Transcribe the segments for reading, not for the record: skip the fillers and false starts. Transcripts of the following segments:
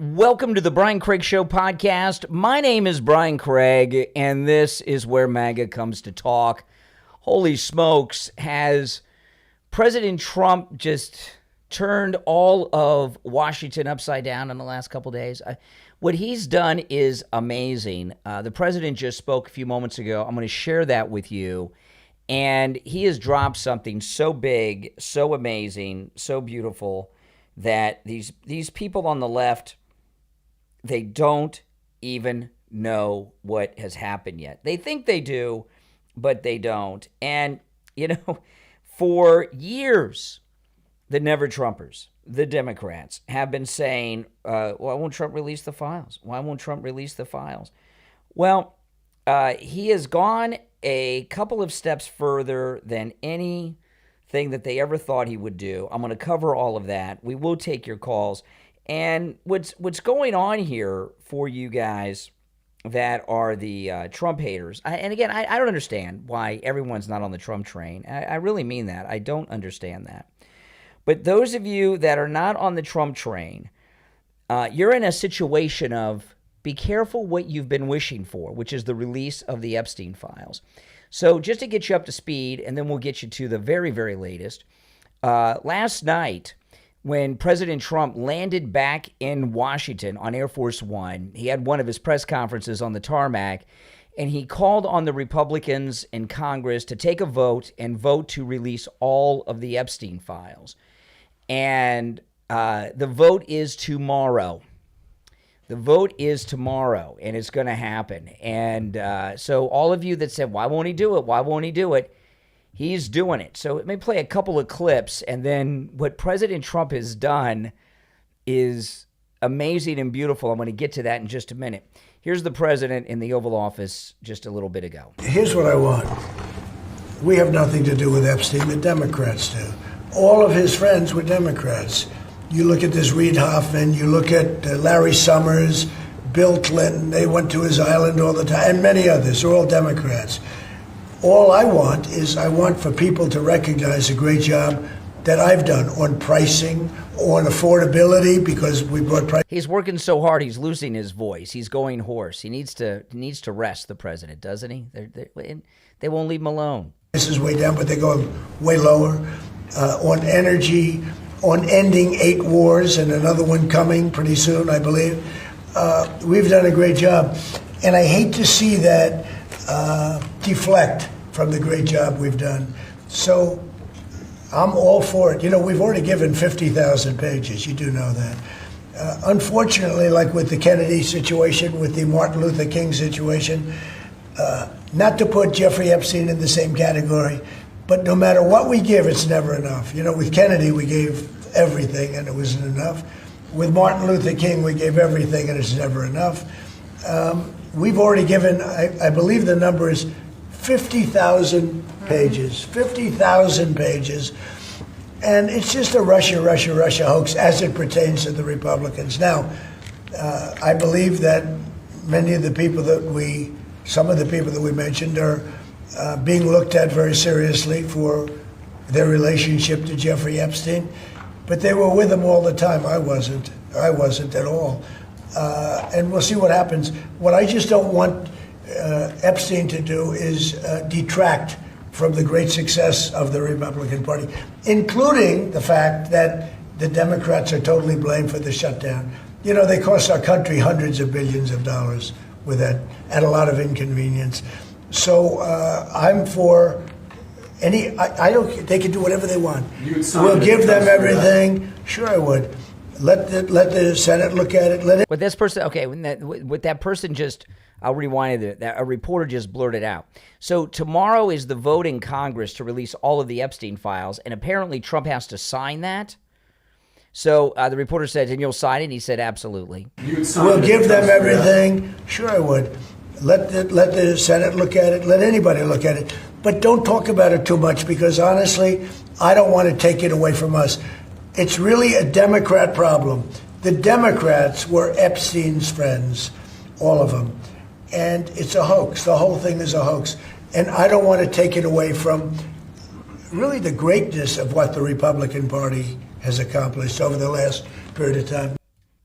Welcome to the Brian Craig Show podcast. My name is Brian Craig, and this is where MAGA comes to talk. Holy smokes, has President Trump just turned all of Washington upside down in the last couple days? What he's done is amazing. The president just spoke a few moments ago. I'm going to share that with you. And he has dropped something so big, so amazing, so beautiful that these people on the left, they don't even know what has happened yet. They think they do, but they don't. And, for years, the Never-Trumpers, the Democrats, have been saying, why won't Trump release the files? Why won't Trump release the files? Well, he has gone a couple of steps further than anything that they ever thought he would do. I'm going to cover all of that. We will take your calls. And what's going on here for you guys that are the Trump haters, and again, I don't understand why everyone's not on the Trump train. I really mean that. I don't understand that. But those of you that are not on the Trump train, you're in a situation of be careful what you've been wishing for, which is the release of the Epstein files. So just to get you up to speed, and then we'll get you to the very, very latest, last night, when President Trump landed back in Washington on Air Force One, he had one of his press conferences on the tarmac, and he called on the Republicans in Congress to take a vote and vote to release all of the Epstein files. And the vote is tomorrow. The vote is tomorrow, and it's going to happen. And so all of you that said, why won't he do it? Why won't he do it? He's doing it. So let me play a couple of clips, and then what President Trump has done is amazing and beautiful. I'm going to get to that in just a minute. Here's the president in the Oval Office just a little bit ago. Here's what I want. We have nothing to do with Epstein. The Democrats do. All of his friends were Democrats. You look at this Reid Hoffman, you look at Larry Summers, Bill Clinton, they went to his island all the time, and many others. They're all Democrats. All I want for people to recognize a great job that I've done on pricing, on affordability, because we brought price. He's working so hard, he's losing his voice. He's going hoarse. He needs to rest, the president, doesn't he? They won't leave him alone. This is way down, but they're going way lower. On energy, on ending 8 wars, and another one coming pretty soon, I believe. We've done a great job. And I hate to see that deflect from the great job we've done. So I'm all for it. We've already given 50,000 pages. You do know that. Unfortunately, like with the Kennedy situation, with the Martin Luther King situation, not to put Jeffrey Epstein in the same category, but no matter what we give, it's never enough. With Kennedy, we gave everything, and it wasn't enough. With Martin Luther King, we gave everything, and it's never enough. We've already given, I believe the number is 50,000 pages, 50,000 pages. And it's just a Russia hoax as it pertains to the Republicans. Now, I believe that some of the people that we mentioned are being looked at very seriously for their relationship to Jeffrey Epstein. But they were with him all the time. I wasn't at all. And we'll see what happens. What I just don't want Epstein to do is detract from the great success of the Republican Party, including the fact that the Democrats are totally blamed for the shutdown. They cost our country hundreds of billions of dollars with that, at a lot of inconvenience. So I'm for any. I don't. They can do whatever they want. We'll give them everything. Sure, I would. Let the Senate look at it. But this person, okay, with that person just, I'll rewind it. A reporter just blurted out. So tomorrow is the vote in Congress to release all of the Epstein files, and apparently Trump has to sign that. So the reporter said, and you'll sign it? And he said, absolutely. We'll give them everything. Sure, I would. Let the Senate look at it. Let anybody look at it. But don't talk about it too much, because honestly, I don't want to take it away from us. It's really a Democrat problem. The Democrats were Epstein's friends, all of them. And it's a hoax. The whole thing is a hoax. And I don't want to take it away from really the greatness of what the Republican Party has accomplished over the last period of time.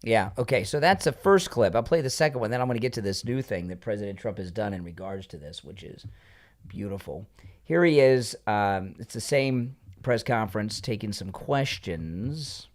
Yeah, okay, so that's the first clip. I'll play the second one, then I'm going to get to this new thing that President Trump has done in regards to this, which is beautiful. Here he is. It's the same press conference taking some questions.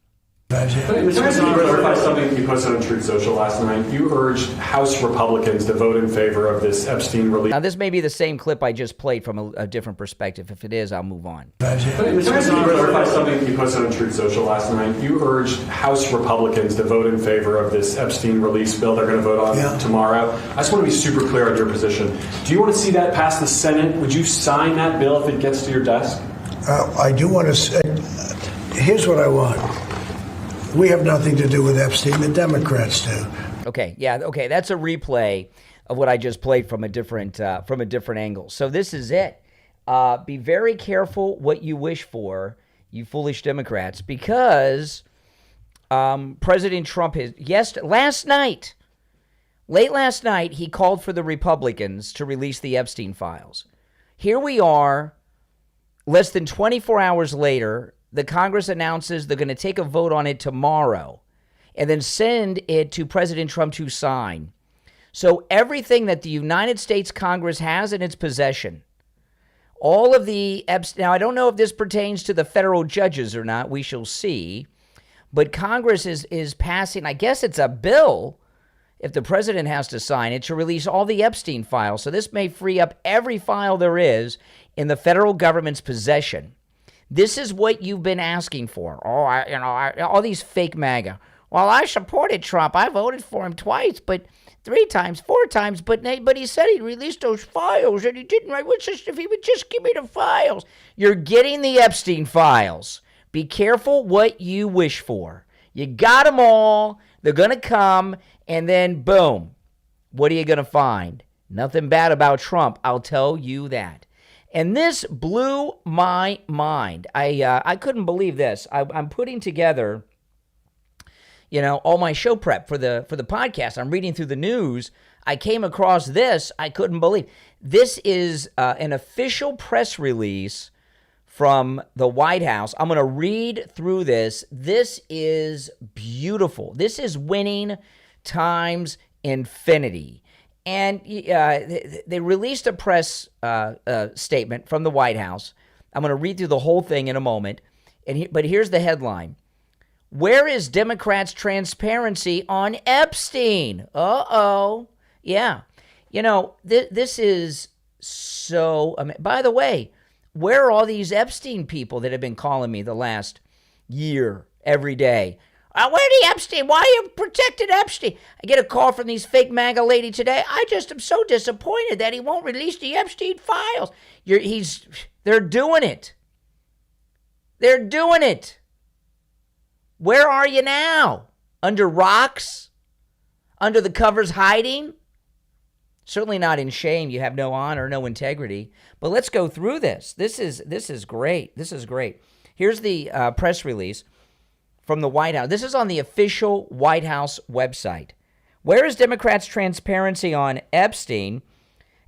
Mr. President, to clarify something you posted on Truth Social last night, you urged House Republicans to vote in favor of this Epstein release. Now, this may be the same clip I just played from a different perspective. If it is, I'll move on. Mr. President, to clarify something you posted on Truth Social last night, you urged House Republicans to vote in favor of this Epstein release bill they're going to vote on tomorrow. I just want to be super clear on your position. Do you want to see that pass the Senate? Would you sign that bill if it gets to your desk? I do want to. Here's what I want. We have nothing to do with Epstein. The Democrats do. Okay, yeah, okay. That's a replay of what I just played from a different angle. So this is it. Be very careful what you wish for, you foolish Democrats, because President Trump late last night, he called for the Republicans to release the Epstein files. Here we are, less than 24 hours later. The Congress announces they're going to take a vote on it tomorrow and then send it to President Trump to sign. So everything that the United States Congress has in its possession, all of the Epstein, now I don't know if this pertains to the federal judges or not, we shall see, but Congress is passing, I guess it's a bill, if the president has to sign it, to release all the Epstein files. So this may free up every file there is in the federal government's possession. This is what you've been asking for. All these fake MAGA. Well, I supported Trump. I voted for him twice, but 3 times, 4 times. But he said he released those files, and he didn't. Right? If he would just give me the files. You're getting the Epstein files. Be careful what you wish for. You got them all. They're going to come, and then boom. What are you going to find? Nothing bad about Trump. I'll tell you that. And this blew my mind. I couldn't believe this. I'm putting together, all my show prep for the podcast. I'm reading through the news. I came across this. I couldn't believe. This is an official press release from the White House. I'm going to read through this. This is beautiful. This is winning times infinity. And they released a press statement from the White House. I'm going to read through the whole thing in a moment. But here's the headline. Where is Democrats' transparency on Epstein? Uh-oh. Yeah. This is so... by the way, where are all these Epstein people that have been calling me the last year every day? Where the Epstein? Why are you protecting Epstein? I get a call from these fake MAGA lady today. I just am so disappointed that he won't release the Epstein files. They're doing it. They're doing it. Where are you now? Under rocks? Under the covers hiding? Certainly not in shame. You have no honor, no integrity. But let's go through this. This is great. This is great. Here's the press release from the White House. This is on the official White House website. Where is Democrats' transparency on Epstein?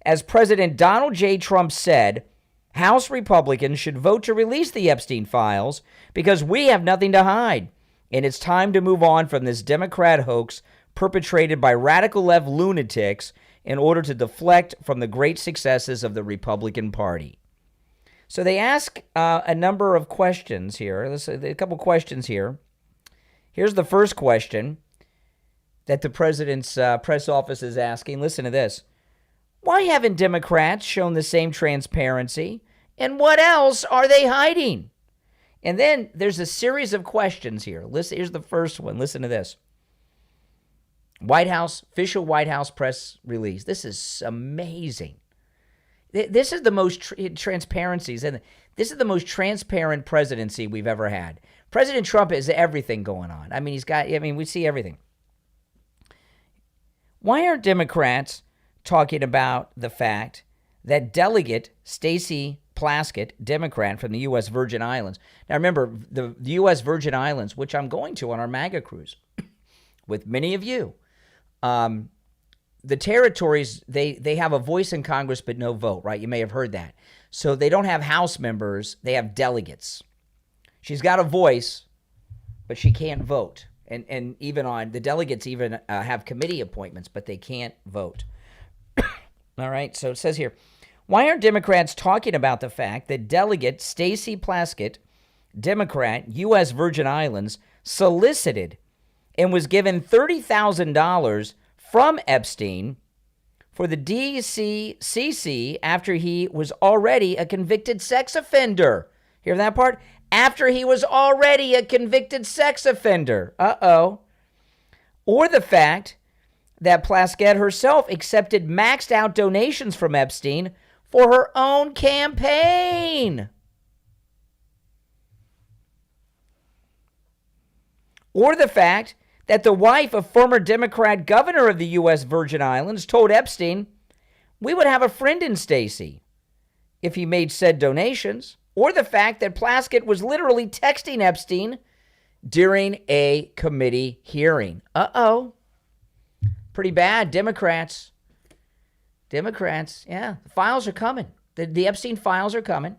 As President Donald J. Trump said, House Republicans should vote to release the Epstein files because we have nothing to hide. And it's time to move on from this Democrat hoax perpetrated by radical left lunatics in order to deflect from the great successes of the Republican Party. So they ask a number of questions here. A couple questions here. Here's the first question that the president's press office is asking. Listen to this. Why haven't Democrats shown the same transparency? And what else are they hiding? And then there's a series of questions here. Listen, here's the first one. Listen to this. White House, official White House press release. This is amazing. This is the most transparencies, and this is the most transparent presidency we've ever had. President Trump has everything going on. We see everything. Why aren't Democrats talking about the fact that Delegate Stacey Plaskett, Democrat from the U.S. Virgin Islands. Now, remember, the U.S. Virgin Islands, which I'm going to on our MAGA cruise with many of you, the territories, they have a voice in Congress but no vote, right? You may have heard that. So they don't have House members. They have delegates. She's got a voice, but she can't vote. And even on the delegates even have committee appointments, but they can't vote. All right, so it says here, why aren't Democrats talking about the fact that Delegate Stacey Plaskett, Democrat, U.S. Virgin Islands, solicited and was given $30,000 from Epstein for the DCCC after he was already a convicted sex offender? Hear that part? After he was already a convicted sex offender. Uh-oh. Or the fact that Plaskett herself accepted maxed out donations from Epstein for her own campaign. Or the fact that the wife of former Democrat governor of the U.S. Virgin Islands told Epstein, we would have a friend in Stacey if he made said donations. Or the fact that Plaskett was literally texting Epstein during a committee hearing. Uh-oh. Pretty bad, Democrats. Democrats, yeah. The files are coming. The Epstein files are coming.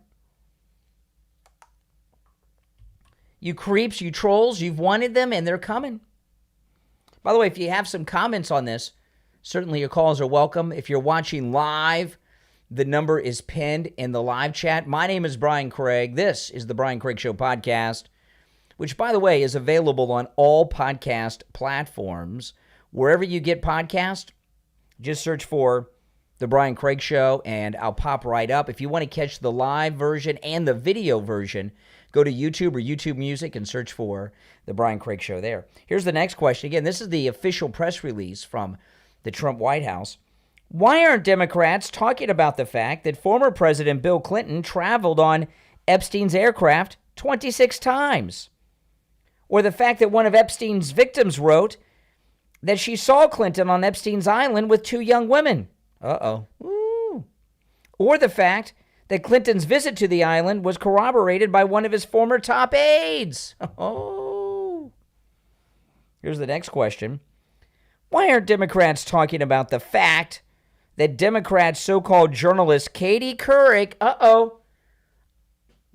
You creeps, you trolls, you've wanted them, and they're coming. By the way, if you have some comments on this, certainly your calls are welcome. If you're watching live, the number is pinned in the live chat. My name is Brian Craig. This is the Brian Craig Show podcast, which, by the way, is available on all podcast platforms. Wherever you get podcasts, just search for the Brian Craig Show, and I'll pop right up. If you want to catch the live version and the video version, go to YouTube or YouTube Music and search for the Brian Craig Show there. Here's the next question. Again, this is the official press release from the Trump White House. Why aren't Democrats talking about the fact that former President Bill Clinton traveled on Epstein's aircraft 26 times? Or the fact that one of Epstein's victims wrote that she saw Clinton on Epstein's island with two young women? Uh-oh. Ooh. Or the fact that Clinton's visit to the island was corroborated by one of his former top aides. Oh. Here's the next question. Why aren't Democrats talking about the fact that Democrat so-called journalist Katie Couric,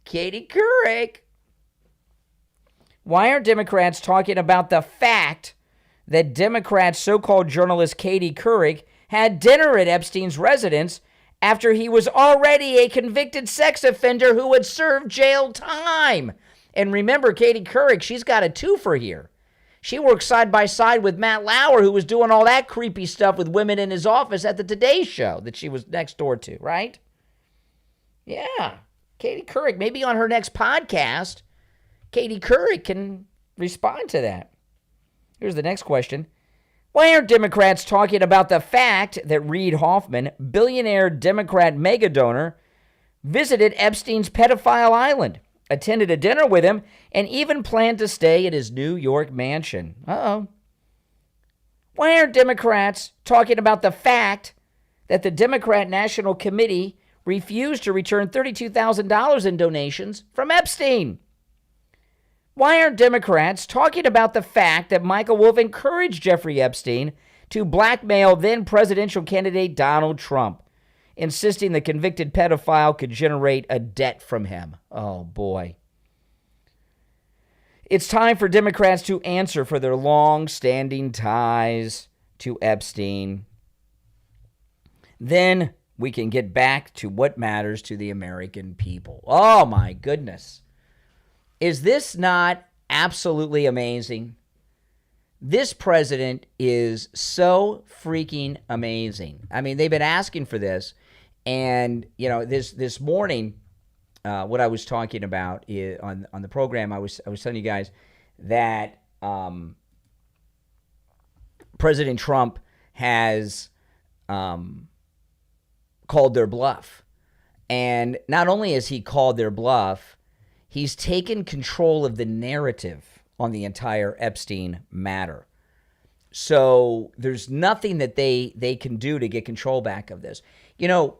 Katie Couric. Why aren't Democrats talking about the fact that Democrat so-called journalist Katie Couric had dinner at Epstein's residence after he was already a convicted sex offender who had served jail time? And remember, Katie Couric, she's got a twofer here. She works side by side with Matt Lauer, who was doing all that creepy stuff with women in his office at the Today Show that she was next door to, right? Yeah. Katie Couric, maybe on her next podcast, Katie Couric can respond to that. Here's the next question. Why aren't Democrats talking about the fact that Reid Hoffman, billionaire Democrat mega donor, visited Epstein's pedophile island, attended a dinner with him, and even planned to stay at his New York mansion? Uh-oh. Why aren't Democrats talking about the fact that the Democrat National Committee refused to return $32,000 in donations from Epstein? Why aren't Democrats talking about the fact that Michael Wolff encouraged Jeffrey Epstein to blackmail then presidential candidate Donald Trump, insisting the convicted pedophile could generate a debt from him? Oh, boy. It's time for Democrats to answer for their long-standing ties to Epstein. Then we can get back to what matters to the American people. Oh, my goodness. Is this not absolutely amazing? This president is so freaking amazing. I mean, they've been asking for this. And, you know, this morning, what I was talking about on the program, I was telling you guys that President Trump has called their bluff. And not only has he called their bluff, he's taken control of the narrative on the entire Epstein matter. So there's nothing that they can do to get control back of this. You know,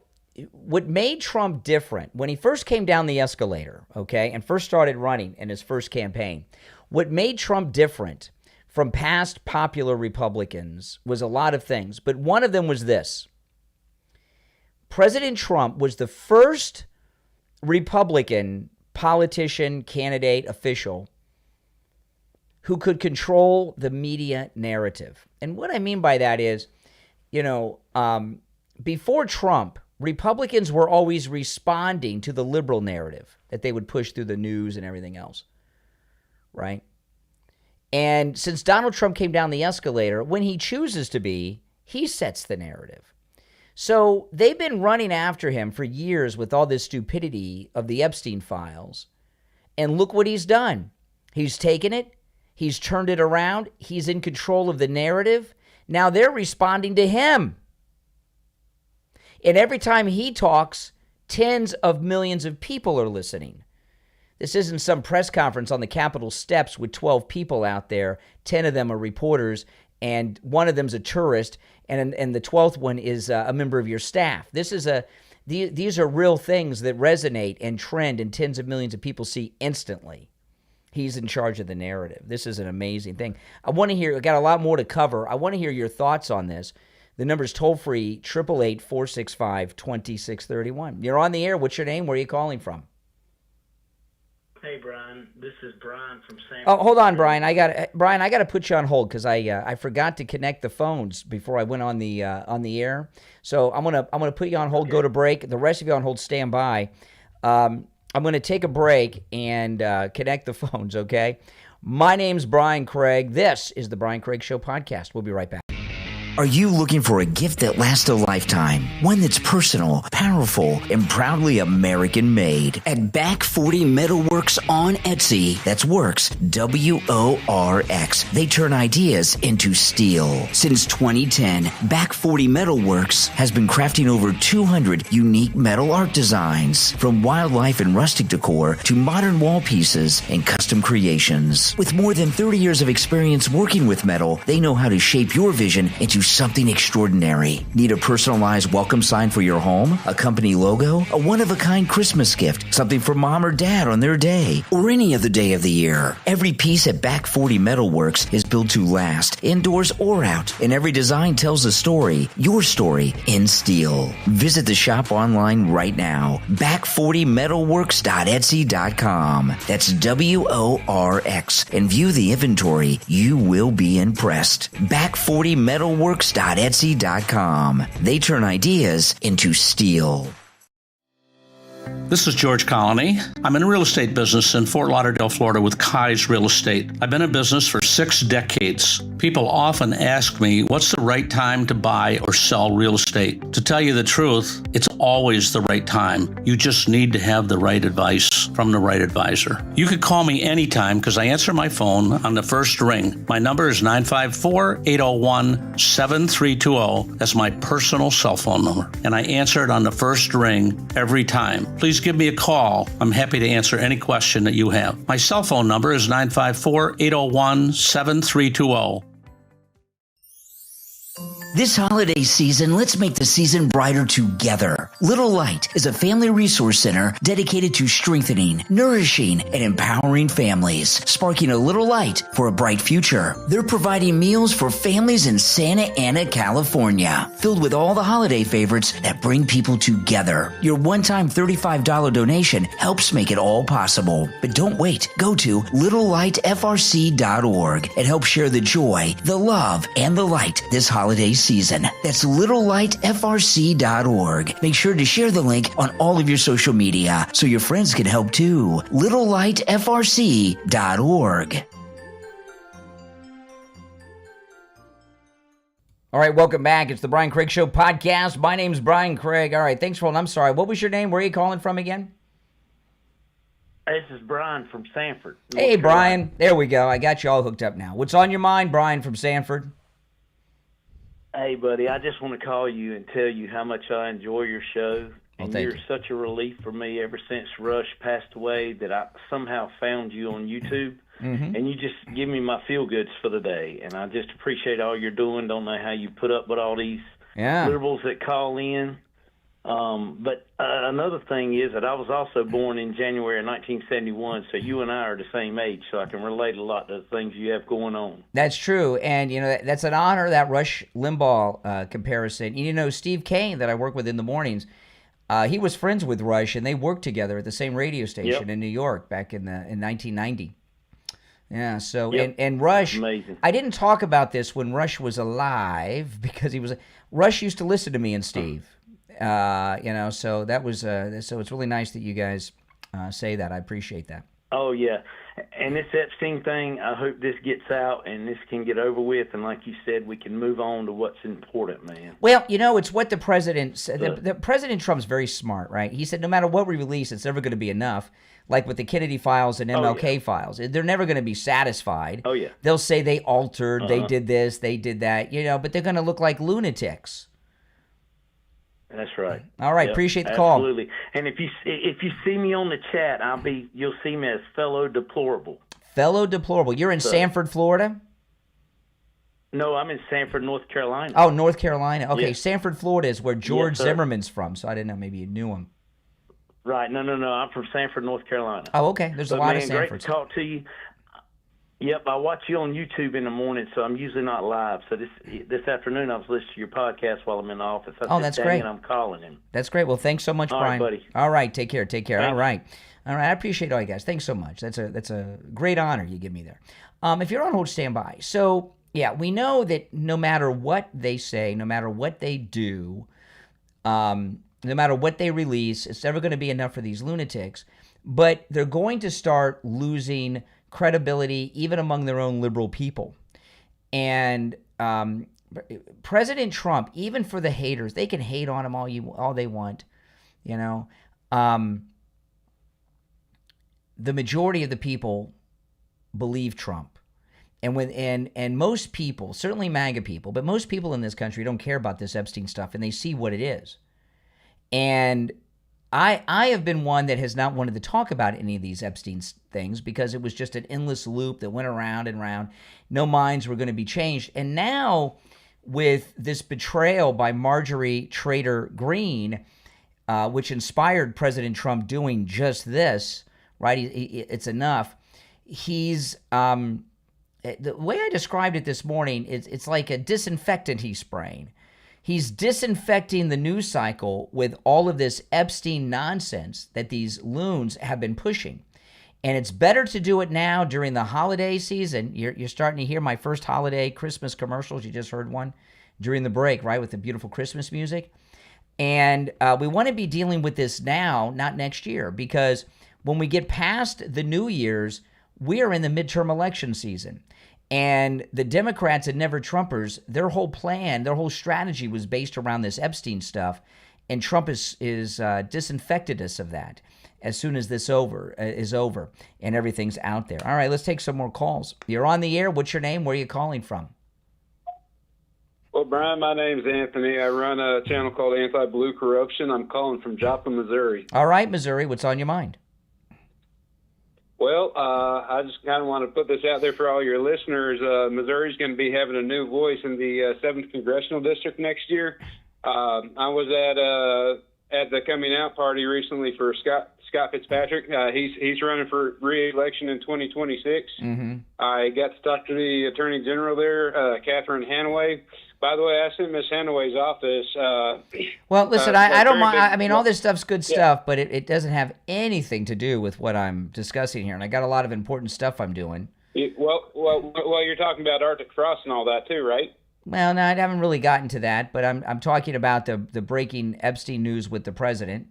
what made Trump different when he first came down the escalator, okay, and first started running in his first campaign, what made Trump different from past popular Republicans was a lot of things, but one of them was this. President Trump was the first Republican politician, candidate, official who could control the media narrative. And what I mean by that is, before Trump, Republicans were always responding to the liberal narrative that they would push through the news and everything else, right? And since Donald Trump came down the escalator, when he chooses to be, he sets the narrative. So they've been running after him for years with all this stupidity of the Epstein files. And look what he's done. He's taken it. He's turned it around. He's in control of the narrative. Now they're responding to him. And every time he talks, tens of millions of people are listening. This isn't some press conference on the Capitol steps with 12 people out there. 10 of them are reporters, and one of them's a tourist, and the 12th one is a member of your staff. These are real things that resonate and trend, and tens of millions of people see instantly. He's in charge of the narrative. This is an amazing thing. I got a lot more to cover. I want to hear your thoughts on this. The number's toll-free, 888-465-2631. You're on the air. What's your name? Where are you calling from? Hey, Brian. This is Brian from San Oh, hold on, Brian. I got to put you on hold because I forgot to connect the phones before I went on the air. So I'm gonna put you on hold. Okay. Go to break. The rest of you on hold, stand by. I'm gonna take a break and connect the phones. Okay. My name's Brian Craig. This is the Brian Craig Show podcast. We'll be right back. Are you looking for a gift that lasts a lifetime? One that's personal, powerful, and proudly American-made. At Back 40 Metalworks on Etsy, that's Works, W-O-R-X. They turn ideas into steel. Since 2010, Back 40 Metalworks has been crafting over 200 unique metal art designs, from wildlife and rustic decor to modern wall pieces and custom creations. With more than 30 years of experience working with metal, they know how to shape your vision into something extraordinary. Need a personalized welcome sign for your home? A company logo? A one-of-a-kind Christmas gift? Something for mom or dad on their day? Or any other day of the year? Every piece at Back 40 Metalworks is built to last, indoors or out, and every design tells a story, your story, in steel. Visit the shop online right now. Back40metalworks.etsy.com. That's W-O-R-X. And view the inventory. You will be impressed. Back40metalworks.etsy.com. They turn ideas into steel. This is George Colony. I'm in the real estate business in Fort Lauderdale, Florida with Kai's Real Estate. I've been in business for 6 decades. People often ask me, what's the right time to buy or sell real estate? To tell you the truth, it's always the right time. You just need to have the right advice from the right advisor. You could call me anytime because I answer my phone on the first ring. My number is 954-801-7320. That's my personal cell phone number. And I answer it on the first ring every time. Please give me a call. I'm happy to answer any question that you have. My cell phone number is 954-801-7320. This holiday season, let's make the season brighter together. Little Light is a family resource center dedicated to strengthening, nourishing, and empowering families, sparking a little light for a bright future. They're providing meals for families in Santa Ana, California, filled with all the holiday favorites that bring people together. Your one-time $35 donation helps make it all possible. But don't wait. Go to littlelightfrc.org and help share the joy, the love, and the light this holiday season. That's littlelightfrc.org. Make sure to share the link on all of your social media so your friends can help too. littlelightfrc.org. All right, welcome back. It's the Brian Craig Show podcast. My name's Brian Craig. All right, thanks for holding. I'm sorry. What was your name? Where are you calling from again? This is Brian from Sanford. Hey, Brian. There we go. I got you all hooked up now. What's on your mind, Brian from Sanford? Hey, buddy, I just want to call you and tell you how much I enjoy your show. And you're such a relief for me ever since Rush passed away that I somehow found you on YouTube. Mm-hmm. And you just give me my feel-goods for the day. And I just appreciate all you're doing. Don't know how you put up with all these liberals that call in. But another thing is that I was also born in January of 1971, so you and I are the same age, so I can relate a lot to the things you have going on. That's true, and you know that's an honor, that Rush Limbaugh comparison. You know, Steve Kane that I work with in the mornings, he was friends with Rush, and they worked together at the same radio station in New York back in 1990. Yeah, so, Yep. and Rush, Amazing. I didn't talk about this when Rush was alive because Rush used to listen to me and Steve, so that was, so it's really nice that you guys say that. I appreciate that. Oh, yeah. And this Epstein thing, I hope this gets out and this can get over with. And like you said, we can move on to what's important, man. Well, it's what the president said. The President Trump's very smart, right? He said no matter what we release, it's never going to be enough. Like with the Kennedy files and MLK files. They're never going to be satisfied. Oh, yeah. They'll say they altered, they did this, they did that, but they're going to look like lunatics. That's right. All right, appreciate the call. Absolutely. And if you see me on the chat, you'll see me as fellow deplorable. Fellow deplorable. You're in Sanford, Florida? No, I'm in Sanford, North Carolina. Oh, North Carolina. Okay, Yes. Sanford, Florida is where George Yes, sir. Zimmerman's from, so I didn't know. Maybe you knew him. Right. No. I'm from Sanford, North Carolina. Oh, okay. There's a lot of great Sanfords. to talk to you. Yep, I watch you on YouTube in the morning, so I'm usually not live. So this afternoon I was listening to your podcast while I'm in the office. I said, that's "Dang great. it, I'm calling him." That's great. Well, thanks so much, All right, Brian. buddy. All right, take care. Take care. Thanks. All right. I appreciate all you guys. Thanks so much. That's a great honor you give me there. If you're on hold, stand by. So, yeah, we know that no matter what they say, no matter what they do, no matter what they release, it's never going to be enough for these lunatics. But they're going to start losing credibility even among their own liberal people. And President Trump, even for the haters, they can hate on him all they want, the majority of the people believe Trump. And most people, certainly MAGA people, but most people in this country don't care about this Epstein stuff, and they see what it is. And I have been one that has not wanted to talk about any of these Epstein things because it was just an endless loop that went around and around. No minds were going to be changed. And now with this betrayal by Marjorie Trader Greene, which inspired President Trump doing just this, right? It's enough. He's the way I described it this morning, it's like a disinfectant he's spraying. He's disinfecting the news cycle with all of this Epstein nonsense that these loons have been pushing. And it's better to do it now during the holiday season. You're starting to hear my first holiday Christmas commercials. You just heard one during the break, right, with the beautiful Christmas music. And we want to be dealing with this now, not next year, because when we get past the New Year's, we are in the midterm election season. And the Democrats and Never Trumpers, their whole plan, their whole strategy was based around this Epstein stuff. And Trump is disinfected us of that as soon as this is over and everything's out there. All right, let's take some more calls. You're on the air. What's your name? Where are you calling from? Well, Brian, my name's Anthony. I run a channel called Anti-Blue Corruption. I'm calling from Joplin, Missouri. All right, Missouri. What's on your mind? Well, I just kind of want to put this out there for all your listeners. Missouri's going to be having a new voice in the 7th Congressional District next year. I was at the coming out party recently for Scott Fitzpatrick. He's running for re-election in 2026. Mm-hmm. I got to talk to the Attorney General there, Catherine Hanaway. By the way, I was in Miss Hanaway's office. Well, listen, I don't mind. I mean, all this stuff's good stuff, but it doesn't have anything to do with what I'm discussing here. And I got a lot of important stuff I'm doing. Well, you're talking about Arctic frost and all that too, right? Well, no, I haven't really gotten to that, but I'm talking about the breaking Epstein news with the president.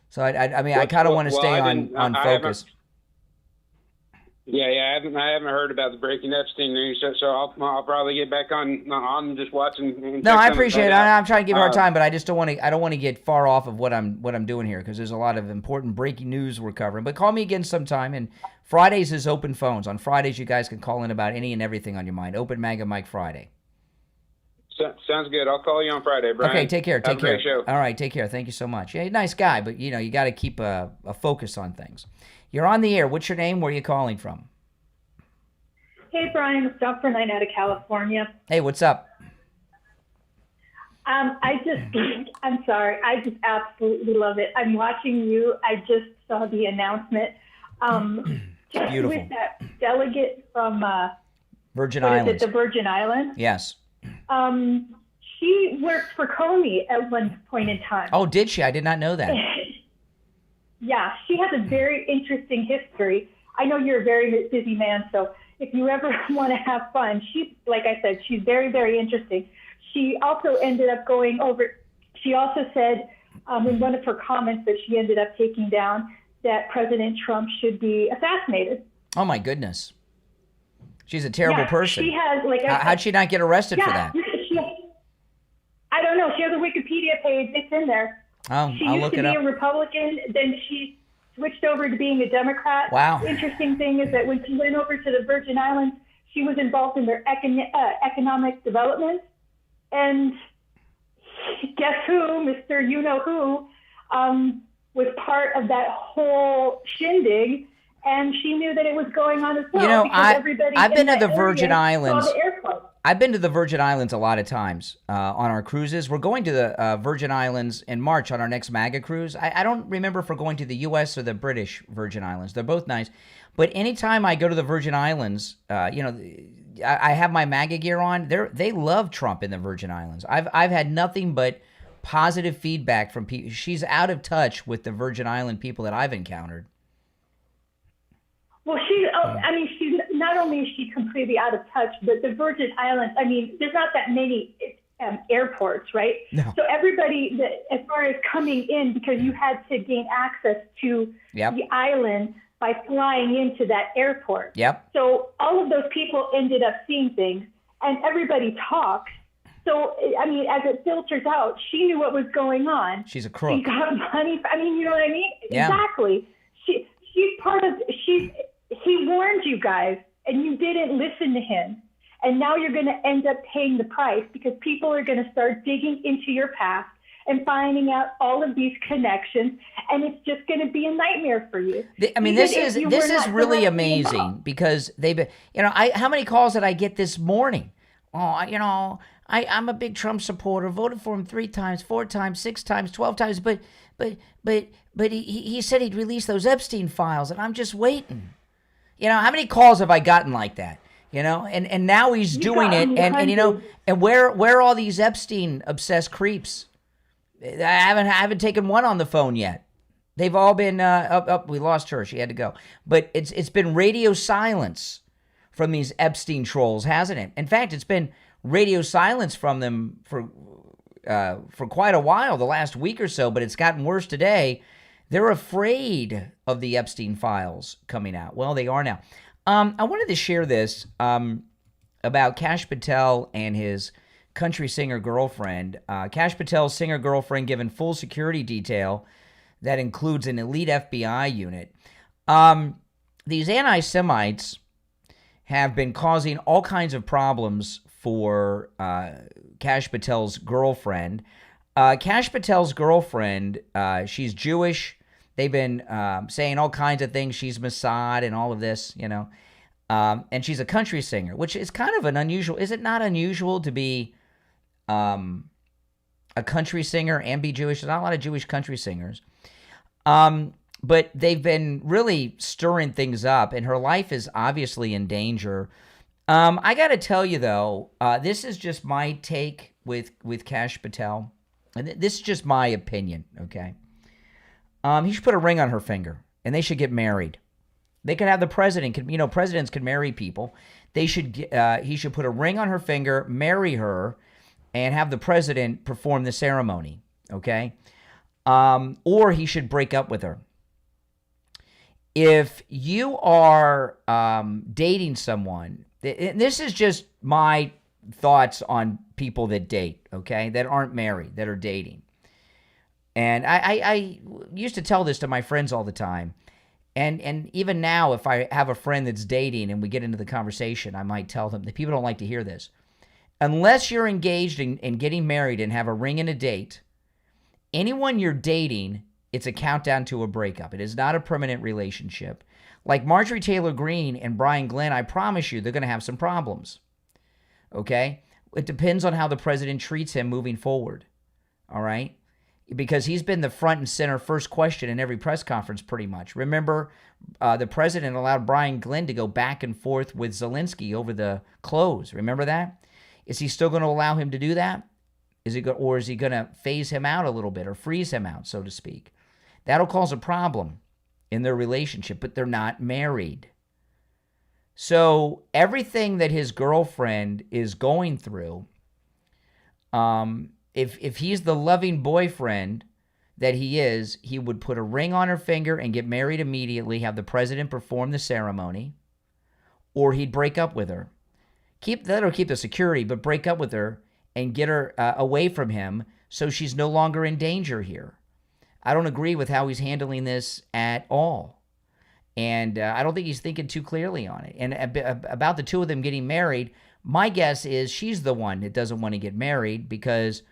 So I mean, I kind of want to stay on focus. Yeah, I haven't heard about the breaking Epstein news, so I'll probably get back on just watching. No, I appreciate it. I'm trying to give you a hard time, but I just don't want to. I don't want to get far off of what I'm doing here because there's a lot of important breaking news we're covering. But call me again sometime. And Fridays is open phones. On Fridays, you guys can call in about any and everything on your mind. Open MAGA Mike Friday. Sounds good. I'll call you on Friday, Brian. Okay, take care. Have a great show. All right, take care. Thank you so much. Yeah, nice guy, but you got to keep a focus on things. You're on the air. What's your name? Where are you calling from? Hey, Brian. It's Dr. Knight out of California. Hey, what's up? I'm sorry. I just absolutely love it. I'm watching you. I just saw the announcement. Just Beautiful. With that delegate from Virgin what Islands. is it, the Virgin Islands? Yes. She worked for Comey at one point in time. Oh, did she? I did not know that. Yeah, she has a very interesting history. I know you're a very busy man, so if you ever want to have fun, like I said, she's very, very interesting. She also ended up going over, she also said in one of her comments that she ended up taking down that President Trump should be assassinated. Oh, my goodness. She's a terrible person. She has, like, how'd she not get arrested for that? I don't know. She has a Wikipedia page. It's in there. Oh, she I'll used look to it be up. a Republican, then she switched over to being a Democrat. Wow. The interesting thing is that when she went over to the Virgin Islands, she was involved in their economic development. And guess who, Mr. You-Know-Who, was part of that whole shindig, and she knew that it was going on as well. You know, I've been to the Virgin Islands. The airport. I've been to the Virgin Islands a lot of times on our cruises. We're going to the Virgin Islands in March on our next MAGA cruise. I don't remember if we're going to the U.S. or the British Virgin Islands. They're both nice. But anytime I go to the Virgin Islands, I have my MAGA gear on. They love Trump in the Virgin Islands. I've had nothing but positive feedback from people. She's out of touch with the Virgin Island people that I've encountered. Well, she's not only is she completely out of touch, but the Virgin Islands, there's not that many airports, right? No. So everybody, as far as coming in, because you had to gain access to the island by flying into that airport. Yep. So all of those people ended up seeing things, and everybody talks. So, as it filters out, she knew what was going on. She's a crook. She got money. You know what I mean? Yeah. Exactly. He warned you guys, and you didn't listen to him. And now you're going to end up paying the price because people are going to start digging into your past and finding out all of these connections, and it's just going to be a nightmare for you. This is really amazing because they've been, how many calls did I get this morning? Oh, I'm a big Trump supporter, voted for him 3 times, 4 times, 6 times, 12 times, but he said he'd release those Epstein files, and I'm just waiting. How many calls have I gotten like that? And now he's doing it, and where are all these Epstein obsessed creeps? I haven't taken one on the phone yet. They've all been we lost her. She had to go. But it's been radio silence from these Epstein trolls, hasn't it? In fact, it's been radio silence from them for quite a while, the last week or so, but it's gotten worse today. They're afraid of the Epstein files coming out. Well, they are now. I wanted to share this about Kash Patel and his country singer girlfriend. Kash Patel's singer girlfriend given full security detail that includes an elite FBI unit. These anti-Semites have been causing all kinds of problems for Kash Patel's girlfriend. Kash Patel's girlfriend, she's Jewish. They've been saying all kinds of things. She's Mossad and all of this, and she's a country singer, which is kind of an unusual. Is it not unusual to be a country singer and be Jewish? There's not a lot of Jewish country singers. But they've been really stirring things up, and her life is obviously in danger. I got to tell you, though, this is just my take with Kash Patel. And this is just my opinion, okay? He should put a ring on her finger, and they should get married. They could have the president. Presidents can marry people. He should put a ring on her finger, marry her, and have the president perform the ceremony, okay? Or he should break up with her. If you are dating someone, and this is just my thoughts on people that date, okay, that aren't married, that are dating. And I used to tell this to my friends all the time. And even now, if I have a friend that's dating and we get into the conversation, I might tell them that people don't like to hear this. Unless you're engaged in getting married and have a ring and a date, anyone you're dating, it's a countdown to a breakup. It is not a permanent relationship. Like Marjorie Taylor Greene and Brian Glenn, I promise you, they're going to have some problems. Okay? It depends on how the president treats him moving forward. All right? Because he's been the front and center first question in every press conference pretty much. Remember, the president allowed Brian Glenn to go back and forth with Zelensky over the clothes. Remember that? Is he still going to allow him to do that? Is he going to phase him out a little bit or freeze him out, so to speak? That'll cause a problem in their relationship, but they're not married. So everything that his girlfriend is going through, if he's the loving boyfriend that he is, he would put a ring on her finger and get married immediately, have the president perform the ceremony, or he'd break up with her. That'll keep the security, but break up with her and get her away from him so she's no longer in danger here. I don't agree with how he's handling this at all. And I don't think he's thinking too clearly on it. And about the two of them getting married, my guess is she's the one that doesn't want to get married because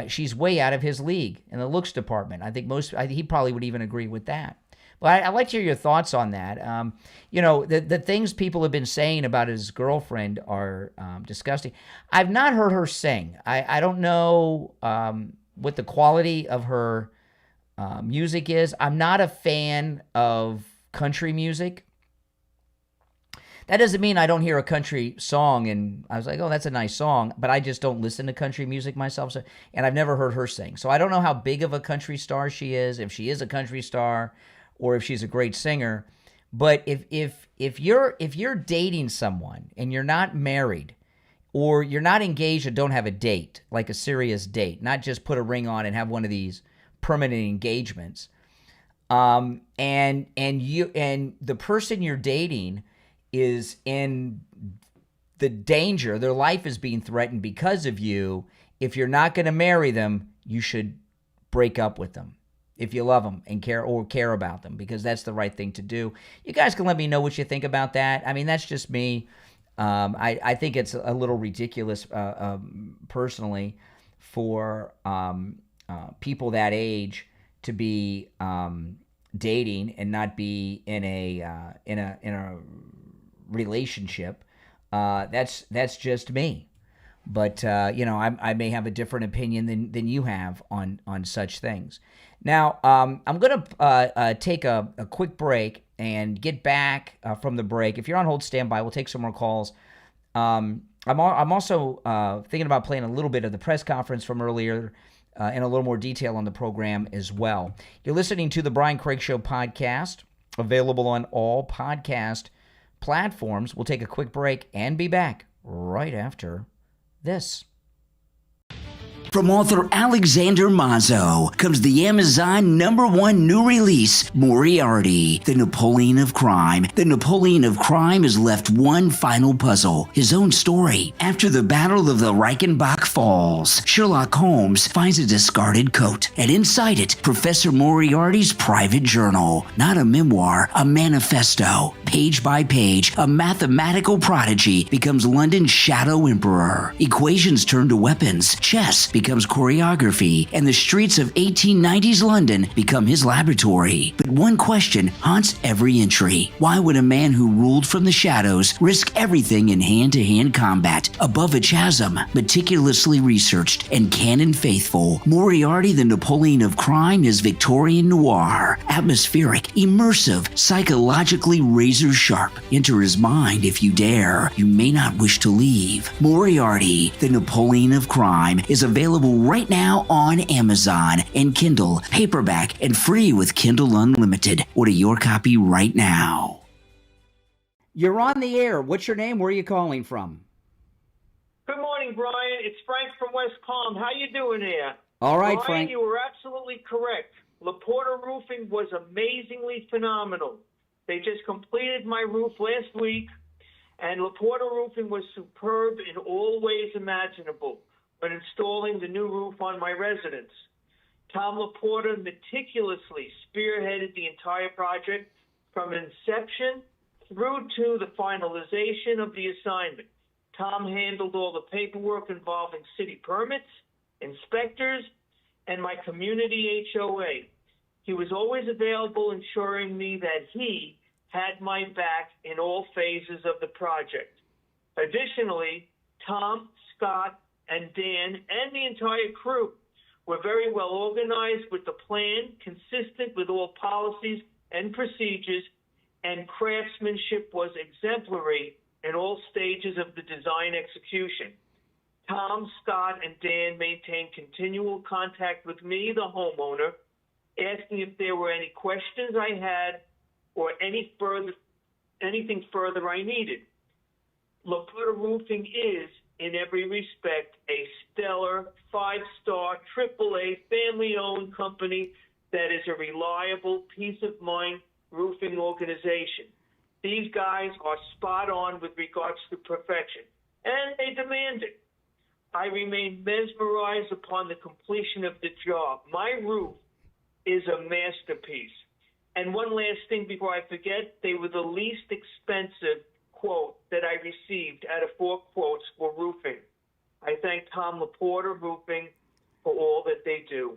she's way out of his league in the looks department. I think he probably would even agree with that. But I'd like to hear your thoughts on that. The things people have been saying about his girlfriend are disgusting. I've not heard her sing. I don't know what the quality of her music is. I'm not a fan of country music. That doesn't mean I don't hear a country song and I was like, oh, that's a nice song, but I just don't listen to country music myself. And I've never heard her sing. So I don't know how big of a country star she is, if she is a country star or if she's a great singer. But if you're dating someone and you're not married or you're not engaged and don't have a date, like a serious date, not just put a ring on and have one of these permanent engagements, and the person you're dating is in the danger, their life is being threatened because of you. If you're not going to marry them, you should break up with them if you love them and care about them, because that's the right thing to do. You guys can let me know what you think about that. I mean, that's just me. I think it's a little ridiculous personally for people that age to be dating and not be in a relationship. That's just me. But I may have a different opinion than you have on such things. Now, I'm going to take a quick break and get back from the break. If you're on hold, stand by. We'll take some more calls. I'm also thinking about playing a little bit of the press conference from earlier in a little more detail on the program as well. You're listening to the Brian Craig Show podcast, available on all podcast platforms. We'll take a quick break and be back right after this. From author Alexander Mazzo comes the Amazon #1 new release, Moriarty, the Napoleon of Crime. The Napoleon of Crime is left one final puzzle, his own story. After the Battle of the Reichenbach Falls, Sherlock Holmes finds a discarded coat, and inside it, Professor Moriarty's private journal. Not a memoir, a manifesto. Page by page, a mathematical prodigy becomes London's shadow emperor. Equations turn to weapons. Chess becomes choreography, and the streets of 1890s London become his laboratory. But one question haunts every entry. Why would a man who ruled from the shadows risk everything in hand-to-hand combat? Above a chasm, meticulously researched and canon faithful, Moriarty the Napoleon of Crime is Victorian noir, atmospheric, immersive, psychologically razor-sharp. Enter his mind if you dare. You may not wish to leave. Moriarty the Napoleon of Crime is available right now on Amazon and Kindle, paperback, and free with Kindle Unlimited. Order your copy right now. You're on the air. What's your name? Where are you calling from? Good morning, Brian. It's Frank from West Palm. How you doing here? All right, Brian, Frank. you were absolutely correct. LaPorta Roofing was amazingly phenomenal. They just completed my roof last week, and LaPorta Roofing was superb in all ways imaginable when installing the new roof on my residence. Tom LaPorta meticulously spearheaded the entire project from inception through to the finalization of the assignment. Tom handled all the paperwork involving city permits, inspectors, and my community HOA. He was always available, ensuring me that he had my back in all phases of the project. Additionally, Tom, Scott, and Dan, and the entire crew were very well organized with the plan, consistent with all policies and procedures, and craftsmanship was exemplary in all stages of the design execution. Tom, Scott, and Dan maintained continual contact with me, the homeowner, asking if there were any questions I had or anything further I needed. LaPorta Roofing is, in every respect, a stellar, 5-star, AAA, family-owned company that is a reliable, peace-of-mind roofing organization. These guys are spot on with regards to perfection, and they demand it. I remain mesmerized upon the completion of the job. My roof is a masterpiece. And one last thing before I forget, they were the least expensive quote that I received out of 4 quotes for roofing. I thank Tom LaPorta Roofing for all that they do.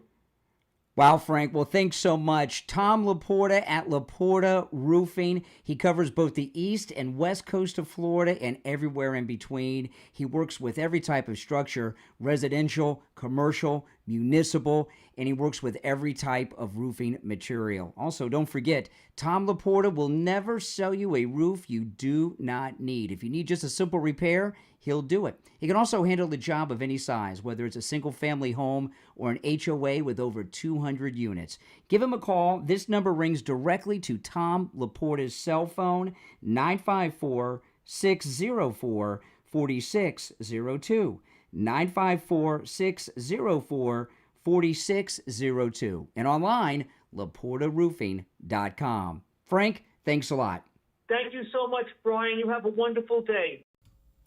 Wow, Frank. Well, thanks so much. Tom LaPorta at LaPorta Roofing. He covers both the east and west coast of Florida and everywhere in between. He works with every type of structure, residential, commercial, municipal, and he works with every type of roofing material. Also, don't forget, Tom LaPorta will never sell you a roof you do not need. If you need just a simple repair, he'll do it. He can also handle the job of any size, whether it's a single-family home or an HOA with over 200 units. Give him a call. This number rings directly to Tom LaPorta's cell phone, 954-604-4602. 954-604-4602. And online, LaPortaRoofing.com. Frank, thanks a lot. Thank you so much, Brian. You have a wonderful day.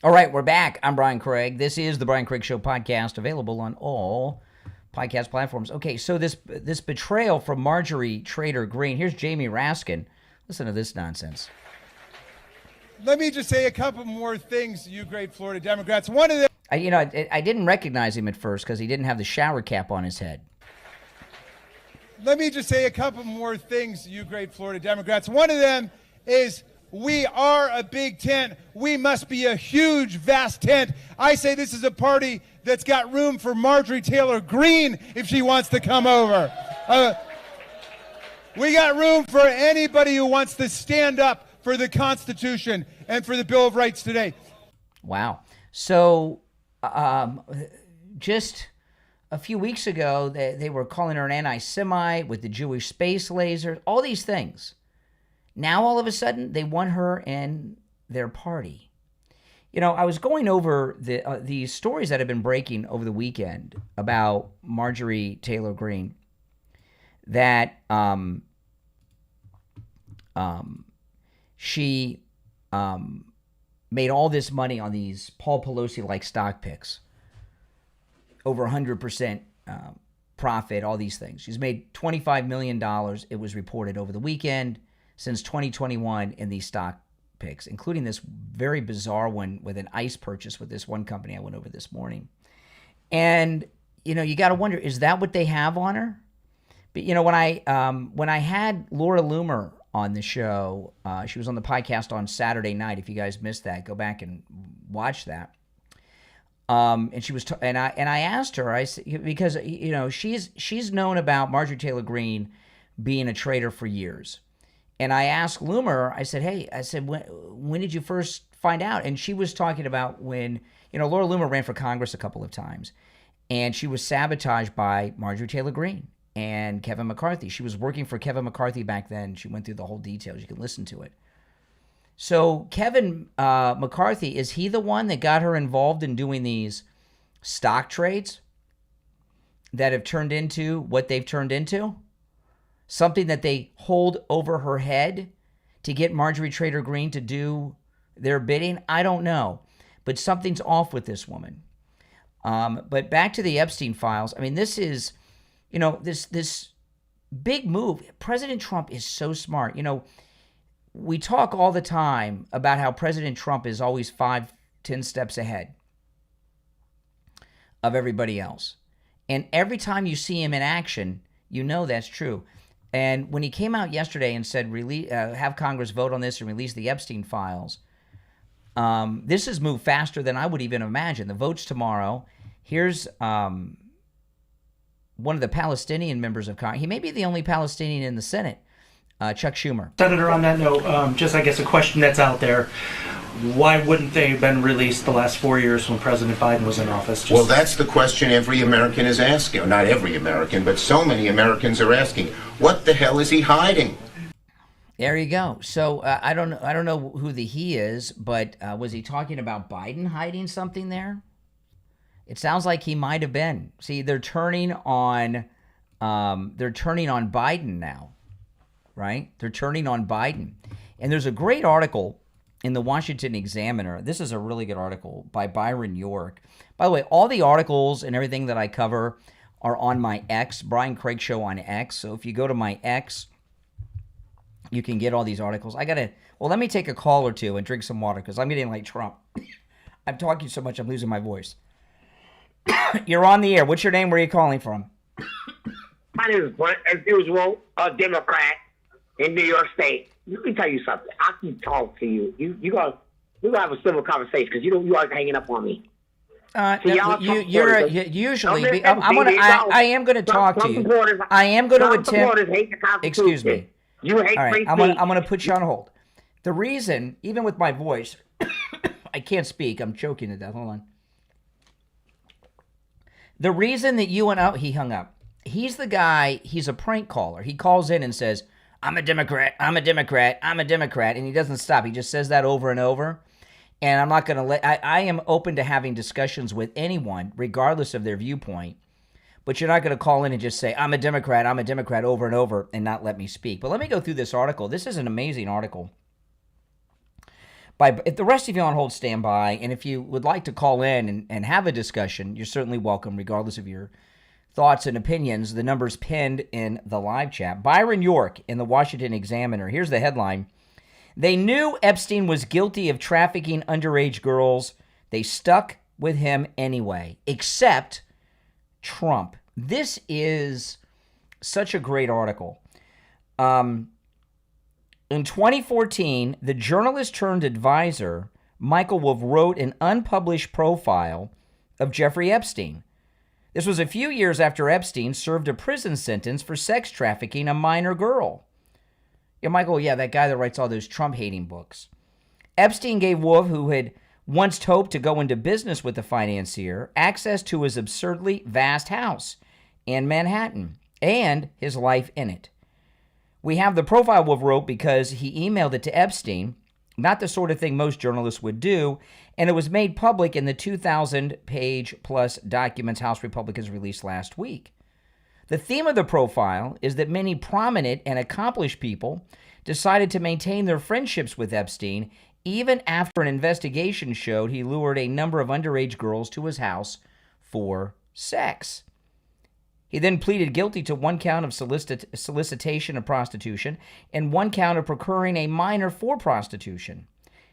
All right, we're back. I'm Brian Craig. This is the Brian Craig Show podcast, available on all podcast platforms. Okay, so this betrayal from Marjorie Trader Green. Here's Jamie Raskin. Listen to this nonsense. Let me just say a couple more things, you great Florida Democrats. One of them... I didn't recognize him at first because he didn't have the shower cap on his head. Let me just say a couple more things, you great Florida Democrats. One of them is we are a big tent. We must be a huge, vast tent. I say this is a party that's got room for Marjorie Taylor Greene if she wants to come over. We got room for anybody who wants to stand up for the Constitution and for the Bill of Rights today. Wow. So just a few weeks ago, they were calling her an anti-Semite with the Jewish space laser, all these things. Now, all of a sudden, they want her in their party. You know, I was going over the stories that have been breaking over the weekend about Marjorie Taylor Greene, that she made all this money on these Paul Pelosi-like stock picks, over 100% profit, all these things. She's made $25 million, it was reported over the weekend, since 2021 in these stock picks, including this very bizarre one with an ICE purchase with this one company I went over this morning. And, you know, you got to wonder, is that what they have on her? But, you know, when I had Laura Loomer on the show, she was on the podcast on Saturday night. If you guys missed that, go back and watch that. And she was, and I asked her, because, you know, she's known about Marjorie Taylor Greene being a traitor for years. And I asked Loomer, I said, when did you first find out? And she was talking about when, you know, Laura Loomer ran for Congress a couple of times, and she was sabotaged by Marjorie Taylor Greene and Kevin McCarthy. She was working for Kevin McCarthy back then. She went through the whole details. You can listen to it. So Kevin McCarthy, is he the one that got her involved in doing these stock trades that have turned into what they've turned into? Something that they hold over her head to get Marjorie Trader Green to do their bidding? I don't know. But something's off with this woman. But back to the Epstein files. I mean, this is, you know, this big move. President Trump is so smart. You know, we talk all the time about how President Trump is always 5-10 steps ahead of everybody else. And every time you see him in action, you know that's true. And when he came out yesterday and said, have Congress vote on this and release the Epstein files, this has moved faster than I would even imagine. The vote's tomorrow. Here's one of the Palestinian members of Congress. He may be the only Palestinian in the Senate, Chuck Schumer. Senator, on that note, just I guess a question that's out there. why wouldn't they have been released the last 4 years when President Biden was in office? Well, that's the question every American is asking. Or not every American, but so many Americans are asking. What the hell is he hiding? There you go. So I don't know who the he is, but was he talking about Biden hiding something there? It sounds like he might have been. See, they're turning on Biden now, right? They're turning on Biden. And there's a great article in the Washington Examiner. This is a really good article by Byron York. By the way, all the articles and everything that I cover are on my X, Brian Craig Show on X. So if you go to my X, you can get all these articles. Let me take a call or two and drink some water because I'm getting like Trump. I'm talking so much I'm losing my voice. You're on the air. What's your name? Where are you calling from? My name is Brent, as usual, a Democrat in New York State. Let me tell you something. I can talk to you. We're gonna have a civil conversation because you are hanging up on me. I am going to talk to you. I am going to attempt. Excuse me. You hate all right, free I'm going to put you on hold. The reason, even with my voice, I can't speak. I'm choking to death. Hold on. The reason that he hung up. He's the guy. He's a prank caller. He calls in and says, "I'm a Democrat. I'm a Democrat. I'm a Democrat," and he doesn't stop. He just says that over and over. And I'm not going to I am open to having discussions with anyone, regardless of their viewpoint. But you're not going to call in and just say, I'm a Democrat over and over, and not let me speak. But let me go through this article. This is an amazing article. If the rest of you on hold, stand by. And if you would like to call in and have a discussion, you're certainly welcome, regardless of your thoughts and opinions. The number's pinned in the live chat. Byron York in the Washington Examiner. Here's the headline. They knew Epstein was guilty of trafficking underage girls. They stuck with him anyway, except Trump. This is such a great article. In 2014, the journalist turned advisor, Michael Wolff, wrote an unpublished profile of Jeffrey Epstein. This was a few years after Epstein served a prison sentence for sex trafficking a minor girl. Yeah, Michael, that guy that writes all those Trump-hating books. Epstein gave Wolff, who had once hoped to go into business with the financier, access to his absurdly vast house in Manhattan and his life in it. We have the profile Wolff wrote because he emailed it to Epstein, not the sort of thing most journalists would do, and it was made public in the 2,000-page-plus documents House Republicans released last week. The theme of the profile is that many prominent and accomplished people decided to maintain their friendships with Epstein even after an investigation showed he lured a number of underage girls to his house for sex. He then pleaded guilty to one count of solicitation of prostitution and one count of procuring a minor for prostitution.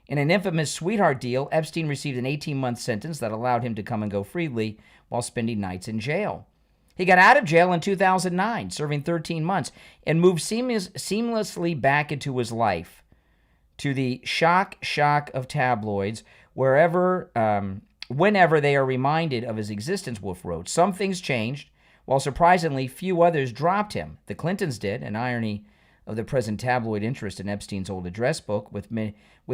In an infamous sweetheart deal, Epstein received an 18-month sentence that allowed him to come and go freely while spending nights in jail. He got out of jail in 2009, serving 13 months, and moved seamlessly back into his life. To the shock of tabloids, whenever they are reminded of his existence, Wolff wrote. Some things changed, while surprisingly few others dropped him. The Clintons did, an irony of the present tabloid interest in Epstein's old address book with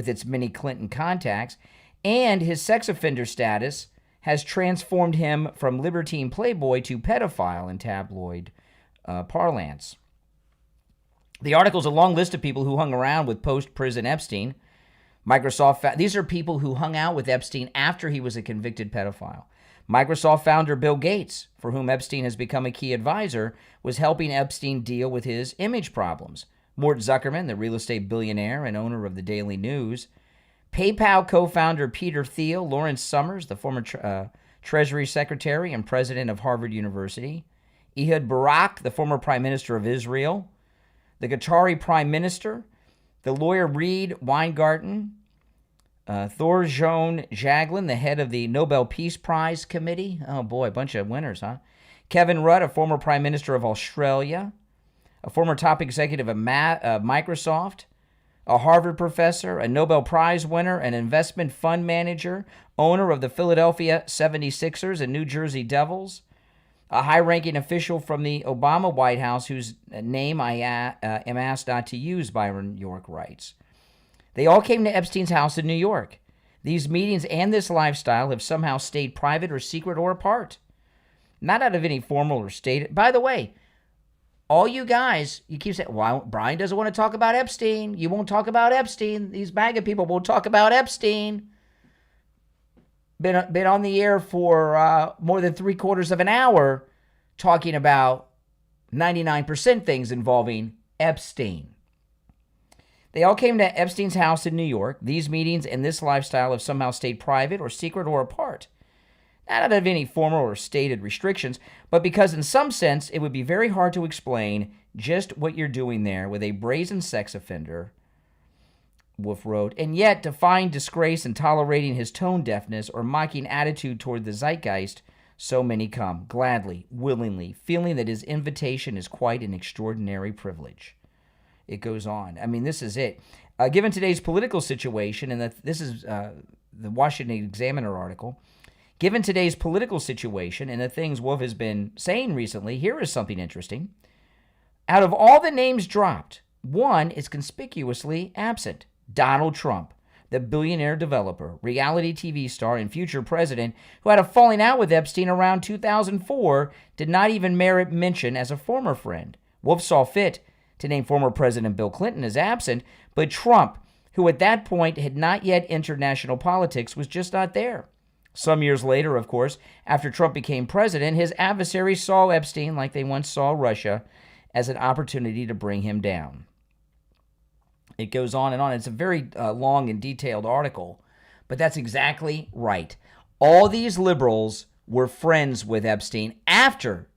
its many Clinton contacts, and his sex offender status has transformed him from libertine playboy to pedophile in tabloid parlance. The article's a long list of people who hung around with post-prison Epstein. These are people who hung out with Epstein after he was a convicted pedophile. Microsoft founder Bill Gates, for whom Epstein has become a key advisor, was helping Epstein deal with his image problems. Mort Zuckerman, the real estate billionaire and owner of the Daily News. PayPal co-founder Peter Thiel, Lawrence Summers, the former Treasury Secretary and president of Harvard University. Ehud Barak, the former Prime Minister of Israel. The Qatari Prime Minister. The lawyer Reed Weingarten. Thorjon Jaglin, the head of the Nobel Peace Prize Committee. Oh boy, a bunch of winners, huh? Kevin Rudd, a former Prime Minister of Australia. A former top executive of Microsoft. A Harvard professor, a Nobel Prize winner, an investment fund manager, owner of the Philadelphia 76ers and New Jersey Devils, a high-ranking official from the Obama White House whose name I am asked not to use, Byron York writes. They all came to Epstein's house in New York. These meetings and this lifestyle have somehow stayed private or secret or apart. Not out of any formal or stated. By the way, all you guys, you keep saying, well, Brian doesn't want to talk about Epstein. You won't talk about Epstein. These MAGA people won't talk about Epstein. Been on the air for more than 3/4 of an hour talking about 99% things involving Epstein. They all came to Epstein's house in New York. These meetings and this lifestyle have somehow stayed private or secret or apart. Not out of any formal or stated restrictions, but because in some sense it would be very hard to explain just what you're doing there with a brazen sex offender, Wolf wrote, and yet to find disgrace in tolerating his tone deafness or mocking attitude toward the zeitgeist, so many come, gladly, willingly, feeling that his invitation is quite an extraordinary privilege. It goes on. I mean, this is it. Given today's political situation, and this is the Washington Examiner article, given today's political situation and the things Wolf has been saying recently, here is something interesting. Out of all the names dropped, one is conspicuously absent. Donald Trump, the billionaire developer, reality TV star, and future president who had a falling out with Epstein around 2004, did not even merit mention as a former friend. Wolf saw fit to name former President Bill Clinton as absent, but Trump, who at that point had not yet entered national politics, was just not there. Some years later, of course, after Trump became president, his adversaries saw Epstein, like they once saw Russia, as an opportunity to bring him down. It goes on and on. It's a very long and detailed article, but that's exactly right. All these liberals were friends with Epstein after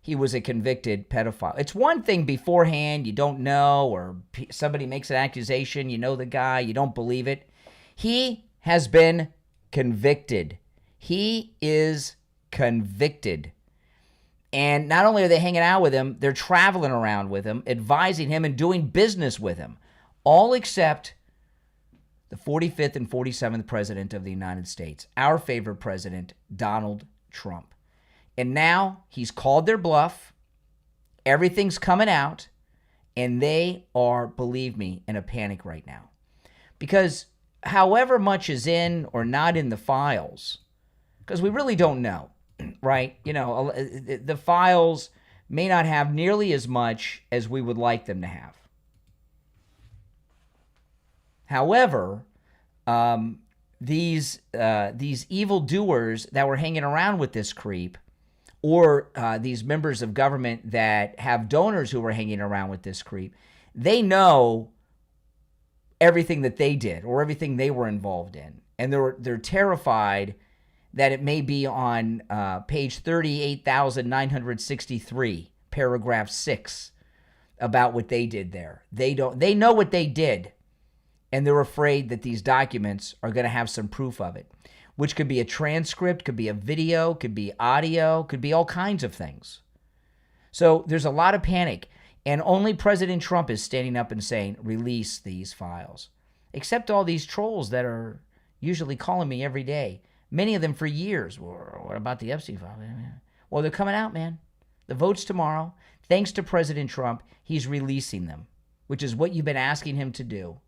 he was a convicted pedophile. It's one thing beforehand, you don't know, or somebody makes an accusation, you know the guy, you don't believe it. He has been convicted. He is convicted. And not only are they hanging out with him, they're traveling around with him, advising him, and doing business with him. All except the 45th and 47th president of the United States, our favorite president, Donald Trump. And now he's called their bluff. Everything's coming out. And they are, believe me, in a panic right now. Because however much is in or not in the files, because we really don't know, right? You know, the files may not have nearly as much as we would like them to have. However, these evildoers that were hanging around with this creep, or these members of government that have donors who were hanging around with this creep, they know everything that they did or everything they were involved in. And they're terrified that it may be on page 38,963, paragraph 6, about what they did there. They know what they did, and they're afraid that these documents are going to have some proof of it, which could be a transcript, could be a video, could be audio, could be all kinds of things. So there's a lot of panic, and only President Trump is standing up and saying, release these files. Except all these trolls that are usually calling me every day, many of them for years. Well, what about the Epstein file? Well, they're coming out, man. The vote's tomorrow. Thanks to President Trump, he's releasing them, which is what you've been asking him to do.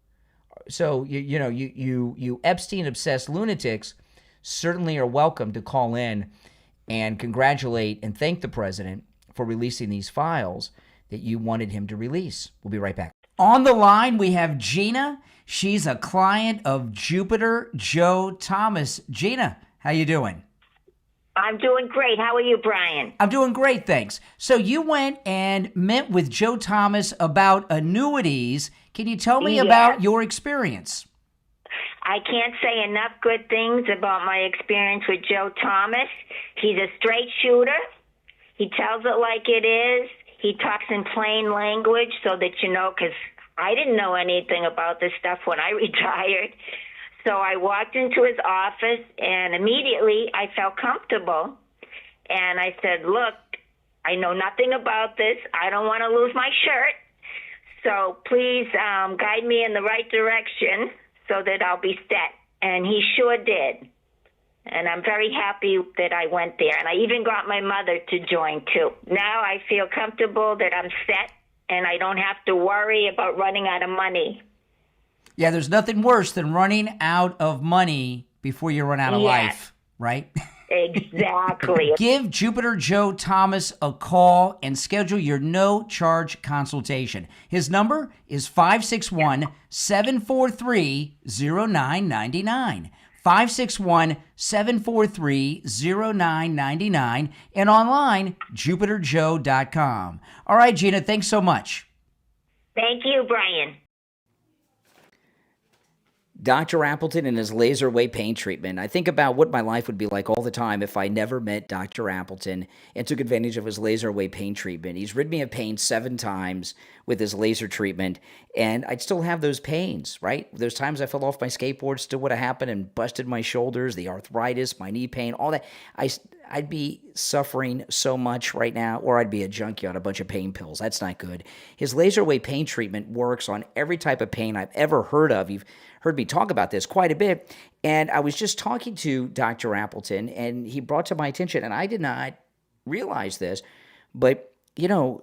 So, you Epstein-obsessed lunatics certainly are welcome to call in and congratulate and thank the president for releasing these files that you wanted him to release. We'll be right back. On the line, we have Gina. She's a client of Jupiter Joe Thomas. Gina, how you doing? I'm doing great. How are you, Brian? I'm doing great, thanks. So you went and met with Joe Thomas about annuities. Can you tell me about your experience? I can't say enough good things about my experience with Joe Thomas. He's a straight shooter. He tells it like it is. He talks in plain language so that you know, because I didn't know anything about this stuff when I retired. So I walked into his office, and immediately I felt comfortable. And I said, look, I know nothing about this. I don't want to lose my shirt. So please guide me in the right direction so that I'll be set. And he sure did. And I'm very happy that I went there. And I even got my mother to join, too. Now I feel comfortable that I'm set, and I don't have to worry about running out of money. Yeah, there's nothing worse than running out of money before you run out of life, right? Exactly. Give Jupiter Joe Thomas a call and schedule your no-charge consultation. His number is 561-743-0999. 561-743-0999 and online, jupiterjoe.com. All right, Gina, thanks so much. Thank you, Brian. Dr. Appleton and his laser wave pain treatment. I think about what my life would be like all the time if I never met Dr. Appleton and took advantage of his laser wave pain treatment. He's rid me of pain 7 times with his laser treatment, and I'd still have those pains, right? Those times I fell off my skateboard still would have happened and busted my shoulders, the arthritis, my knee pain, all that. I'd be suffering so much right now, or I'd be a junkie on a bunch of pain pills. That's not good. His laser wave pain treatment works on every type of pain I've ever heard of. You've heard me talk about this quite a bit. And I was just talking to Dr. Appleton, and he brought to my attention, and I did not realize this, but, you know,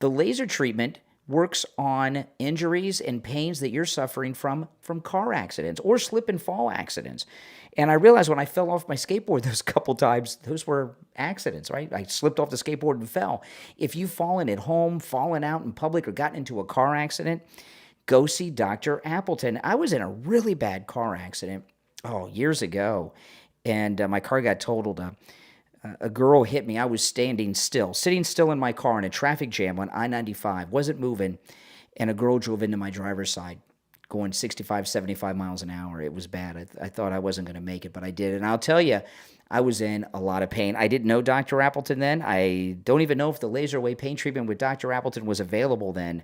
the laser treatment works on injuries and pains that you're suffering from car accidents or slip and fall accidents. And I realized when I fell off my skateboard those couple times, those were accidents, right? I slipped off the skateboard and fell. If you've fallen at home, fallen out in public, or gotten into a car accident, go see Dr. Appleton. I was in a really bad car accident, years ago, and my car got totaled. A girl hit me. I was sitting still in my car in a traffic jam on I-95, wasn't moving, and a girl drove into my driver's side, going 65, 75 miles an hour. It was bad. I thought I wasn't going to make it, but I did. And I'll tell you, I was in a lot of pain. I didn't know Dr. Appleton then. I don't even know if the laser wave pain treatment with Dr. Appleton was available then,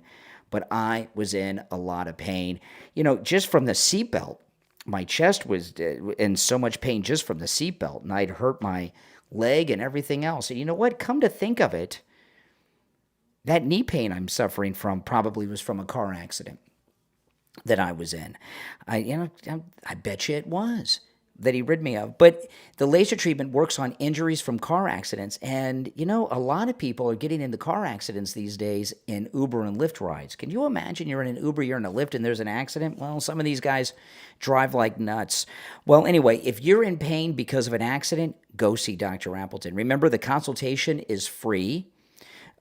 but I was in a lot of pain. You know, just from the seatbelt, my chest was in so much pain just from the seatbelt, and I'd hurt my leg and everything else. And you know what? Come to think of it, that knee pain I'm suffering from probably was from a car accident that I was in. I bet you it was that he rid me of. But the laser treatment works on injuries from car accidents. And, you know, a lot of people are getting into car accidents these days in Uber and Lyft rides. Can you imagine you're in an Uber, you're in a Lyft, and there's an accident? Well, some of these guys drive like nuts. Well, anyway, if you're in pain because of an accident, go see Dr. Appleton. Remember, the consultation is free.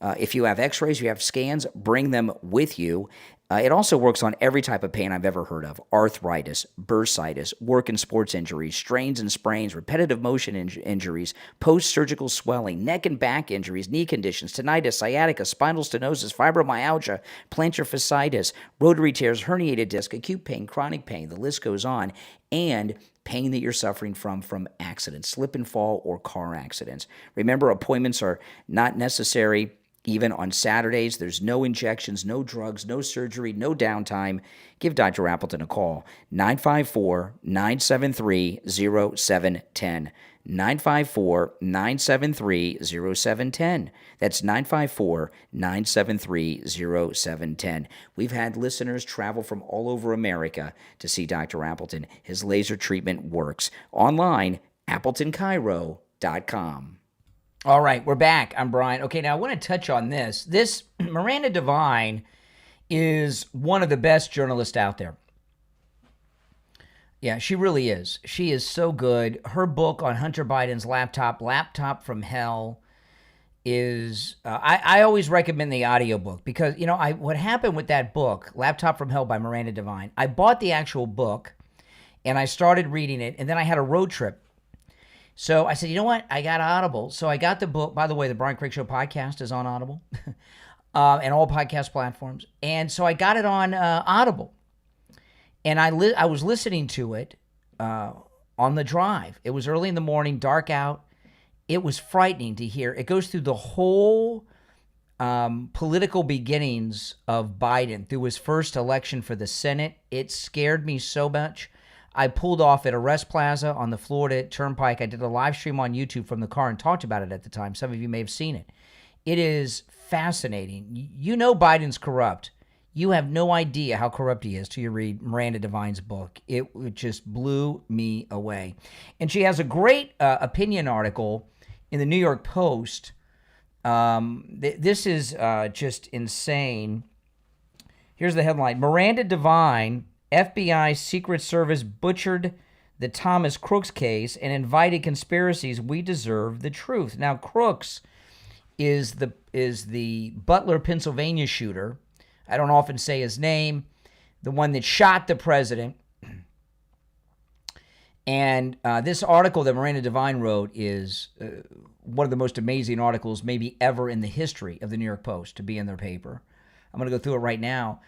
If you have x-rays, you have scans, bring them with you. It also works on every type of pain I've ever heard of: arthritis, bursitis, work and sports injuries, strains and sprains, repetitive motion injuries, post-surgical swelling, neck and back injuries, knee conditions, tinnitus, sciatica, spinal stenosis, fibromyalgia, plantar fasciitis, rotary tears, herniated disc, acute pain, chronic pain. The list goes on. And pain that you're suffering from accidents, slip and fall, or car accidents. Remember, appointments are not necessary. Even on Saturdays, there's no injections, no drugs, no surgery, no downtime. Give Dr. Appleton a call, 954-973-0710. 954-973-0710. That's 954-973-0710. We've had listeners travel from all over America to see Dr. Appleton. His laser treatment works. Online, AppletonCairo.com. All right, we're back. I'm Brian. Okay, now I want to touch on this. This Miranda Devine is one of the best journalists out there. Yeah, she really is. She is so good. Her book on Hunter Biden's Laptop from Hell, is I always recommend the audiobook because, you know, what happened with that book, Laptop from Hell by Miranda Devine, I bought the actual book and I started reading it, and then I had a road trip. So I said, you know what? I got Audible. So I got the book. By the way, the Brian Craig Show podcast is on Audible and all podcast platforms. And so I got it on Audible. And I was listening to it on the drive. It was early in the morning, dark out. It was frightening to hear. It goes through the whole political beginnings of Biden through his first election for the Senate. It scared me so much. I pulled off at a rest plaza on the Florida Turnpike. I did a live stream on YouTube from the car and talked about it at the time. Some of you may have seen it. It is fascinating. You know Biden's corrupt. You have no idea how corrupt he is till you read Miranda Devine's book. It just blew me away. And she has a great opinion article in the New York Post. This is just insane. Here's the headline. Miranda Devine, FBI Secret Service butchered the Thomas Crooks case and invited conspiracies. We deserve the truth. Now, Crooks is the Butler, Pennsylvania shooter. I don't often say his name. The one that shot the president. And this article that Miranda Devine wrote is one of the most amazing articles maybe ever in the history of the New York Post to be in their paper. I'm going to go through it right now.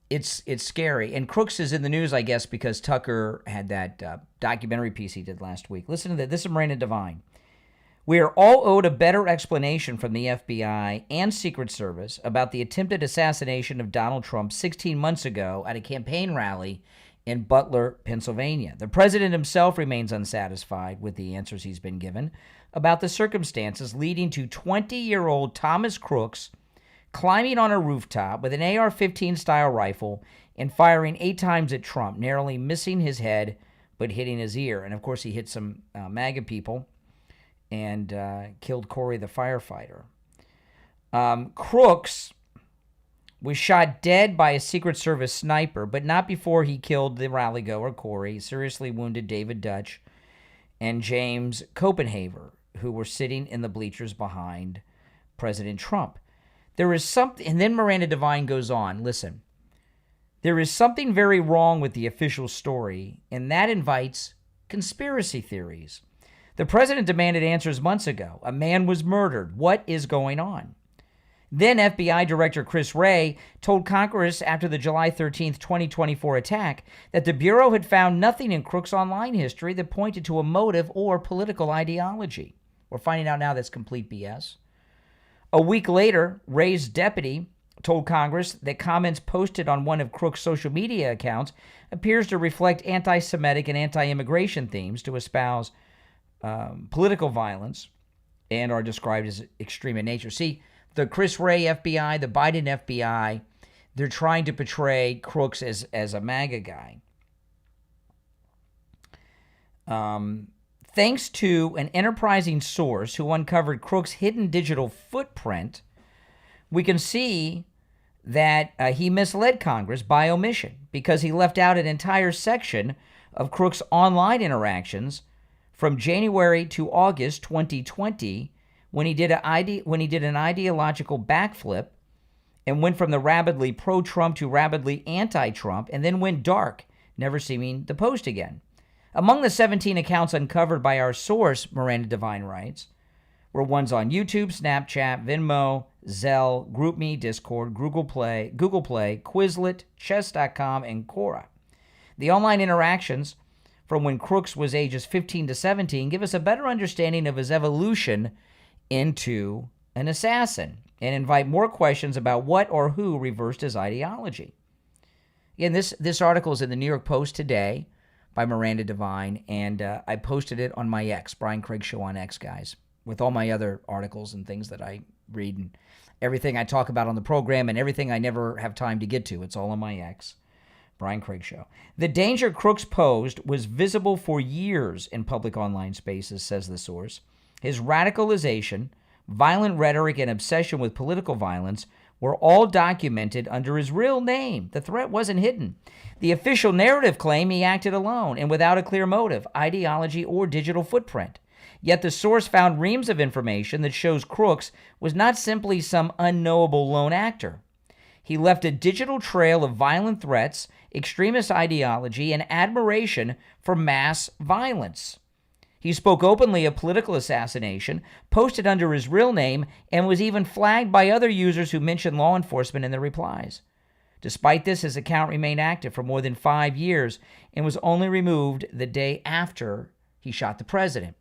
It's scary. And Crooks is in the news, I guess, because Tucker had that documentary piece he did last week. Listen to this. This is Miranda Devine. We are all owed a better explanation from the FBI and Secret Service about the attempted assassination of Donald Trump 16 months ago at a campaign rally in Butler, Pennsylvania. The president himself remains unsatisfied with the answers he's been given about the circumstances leading to 20-year-old Thomas Crooks climbing on a rooftop with an AR-15 style rifle and firing 8 times at Trump, narrowly missing his head but hitting his ear. And of course, he hit some MAGA people and killed Corey the firefighter. Crooks was shot dead by a Secret Service sniper, but not before he killed the rally goer, Corey, seriously wounded David Dutch and James Copenhaver, who were sitting in the bleachers behind President Trump. There is something, and then Miranda Devine goes on, listen, there is something very wrong with the official story, and that invites conspiracy theories. The president demanded answers months ago. A man was murdered. What is going on? Then FBI Director Chris Wray told Congress after the July 13th, 2024 attack that the Bureau had found nothing in Crooks' online history that pointed to a motive or political ideology. We're finding out now that's complete BS. A week later, Wray's deputy told Congress that comments posted on one of Crooks' social media accounts appears to reflect anti-Semitic and anti-immigration themes to espouse political violence and are described as extreme in nature. See, the Chris Wray FBI, the Biden FBI, they're trying to portray Crooks as a MAGA guy. Thanks to an enterprising source who uncovered Crooks' hidden digital footprint, we can see that he misled Congress by omission because he left out an entire section of Crooks' online interactions from January to August 2020 when he did an ideological backflip and went from the rabidly pro-Trump to rabidly anti-Trump and then went dark, never seeing the post again. Among the 17 accounts uncovered by our source, Miranda Devine writes, were ones on YouTube, Snapchat, Venmo, Zelle, GroupMe, Discord, Google Play, Quizlet, Chess.com, and Quora. The online interactions from when Crooks was ages 15 to 17 give us a better understanding of his evolution into an assassin and invite more questions about what or who reversed his ideology. Again, this article is in the New York Post today by Miranda Devine, and I posted it on my X, Brian Craig Show on X, guys, with all my other articles and things that I read and everything I talk about on the program and everything I never have time to get to. It's all on my X, Brian Craig Show. The danger Crooks posed was visible for years in public online spaces, says the source. His radicalization, violent rhetoric, and obsession with political violence were all documented under his real name. The threat wasn't hidden. The official narrative claimed he acted alone and without a clear motive, ideology, or digital footprint. Yet the source found reams of information that shows Crooks was not simply some unknowable lone actor. He left a digital trail of violent threats, extremist ideology, and admiration for mass violence. He spoke openly of political assassination, posted under his real name, and was even flagged by other users who mentioned law enforcement in their replies. Despite this, his account remained active for more than 5 years and was only removed the day after he shot the president.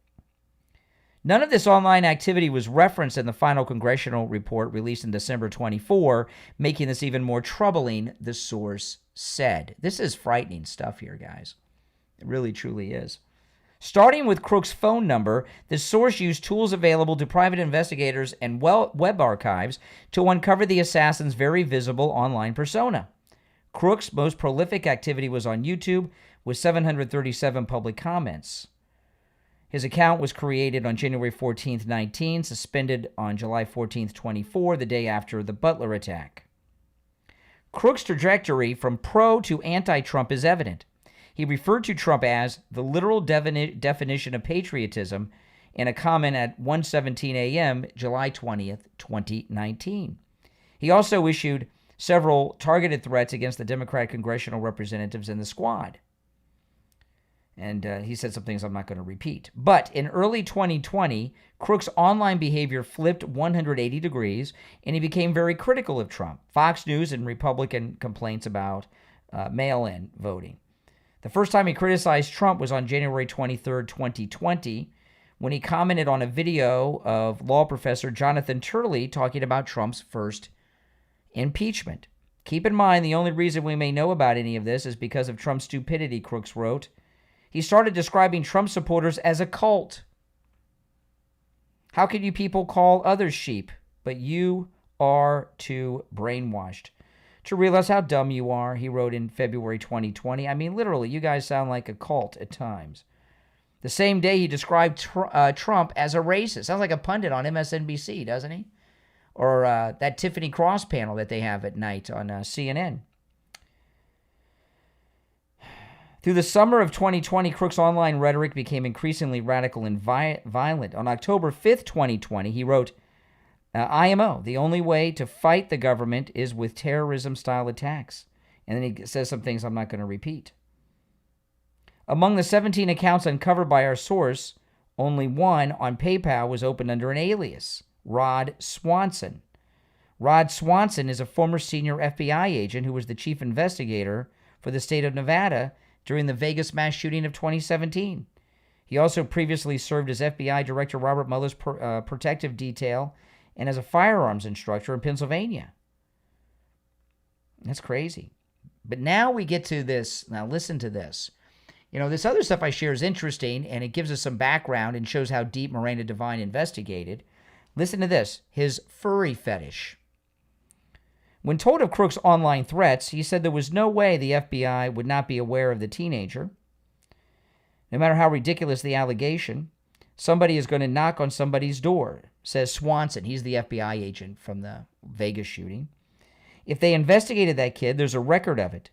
None of this online activity was referenced in the final congressional report released in December 24, making this even more troubling, the source said. This is frightening stuff here, guys. It really, truly is. Starting with Crooks' phone number, the source used tools available to private investigators and web archives to uncover the assassin's very visible online persona. Crooks' most prolific activity was on YouTube, with 737 public comments. His account was created on January 14th, 19, suspended on July 14th, 24, the day after the Butler attack. Crook's trajectory from pro to anti-Trump is evident. He referred to Trump as the literal definition of patriotism in a comment at 1:17 a.m., July 20th, 2019. He also issued several targeted threats against the Democratic congressional representatives in the squad. And he said some things I'm not going to repeat. But in early 2020, Crook's online behavior flipped 180 degrees, and he became very critical of Trump. Fox News and Republican complaints about mail-in voting. The first time he criticized Trump was on January 23rd, 2020, when he commented on a video of law professor Jonathan Turley talking about Trump's first impeachment. Keep in mind, the only reason we may know about any of this is because of Trump's stupidity, Crooks wrote. He started describing Trump supporters as a cult. How can you people call others sheep? But you are too brainwashed to realize how dumb you are, he wrote in February 2020. I mean, literally, you guys sound like a cult at times. The same day, he described Trump as a racist. Sounds like a pundit on MSNBC, doesn't he? Or that Tiffany Cross panel that they have at night on CNN. Through the summer of 2020, Crook's online rhetoric became increasingly radical and violent. On October 5th, 2020, he wrote, IMO, the only way to fight the government is with terrorism-style attacks. And then he says some things I'm not going to repeat. Among the 17 accounts uncovered by our source, only one on PayPal was opened under an alias, Rod Swanson. Rod Swanson is a former senior FBI agent who was the chief investigator for the state of Nevada during the Vegas mass shooting of 2017. He also previously served as FBI Director Robert Mueller's protective detail and as a firearms instructor in Pennsylvania. That's crazy. But now we get to this. Now listen to this. You know, this other stuff I share is interesting, and it gives us some background and shows how deep Miranda Devine investigated. Listen to this. His furry fetish. When told of Crook's online threats, he said there was no way the FBI would not be aware of the teenager. No matter how ridiculous the allegation, somebody is going to knock on somebody's door, says Swanson. He's the FBI agent from the Vegas shooting. If they investigated that kid, there's a record of it.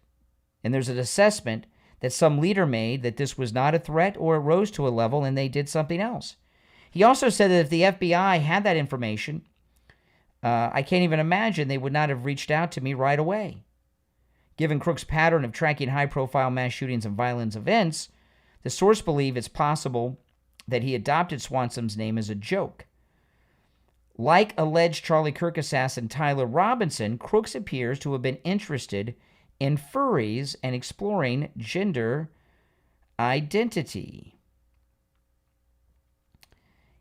And there's an assessment that some leader made that this was not a threat or it rose to a level and they did something else. He also said that if the FBI had that information, I can't even imagine they would not have reached out to me right away. Given Crook's pattern of tracking high-profile mass shootings and violent events, the source believes it's possible that he adopted Swanson's name as a joke. Like alleged Charlie Kirk assassin Tyler Robinson, Crooks appears to have been interested in furries and exploring gender identity.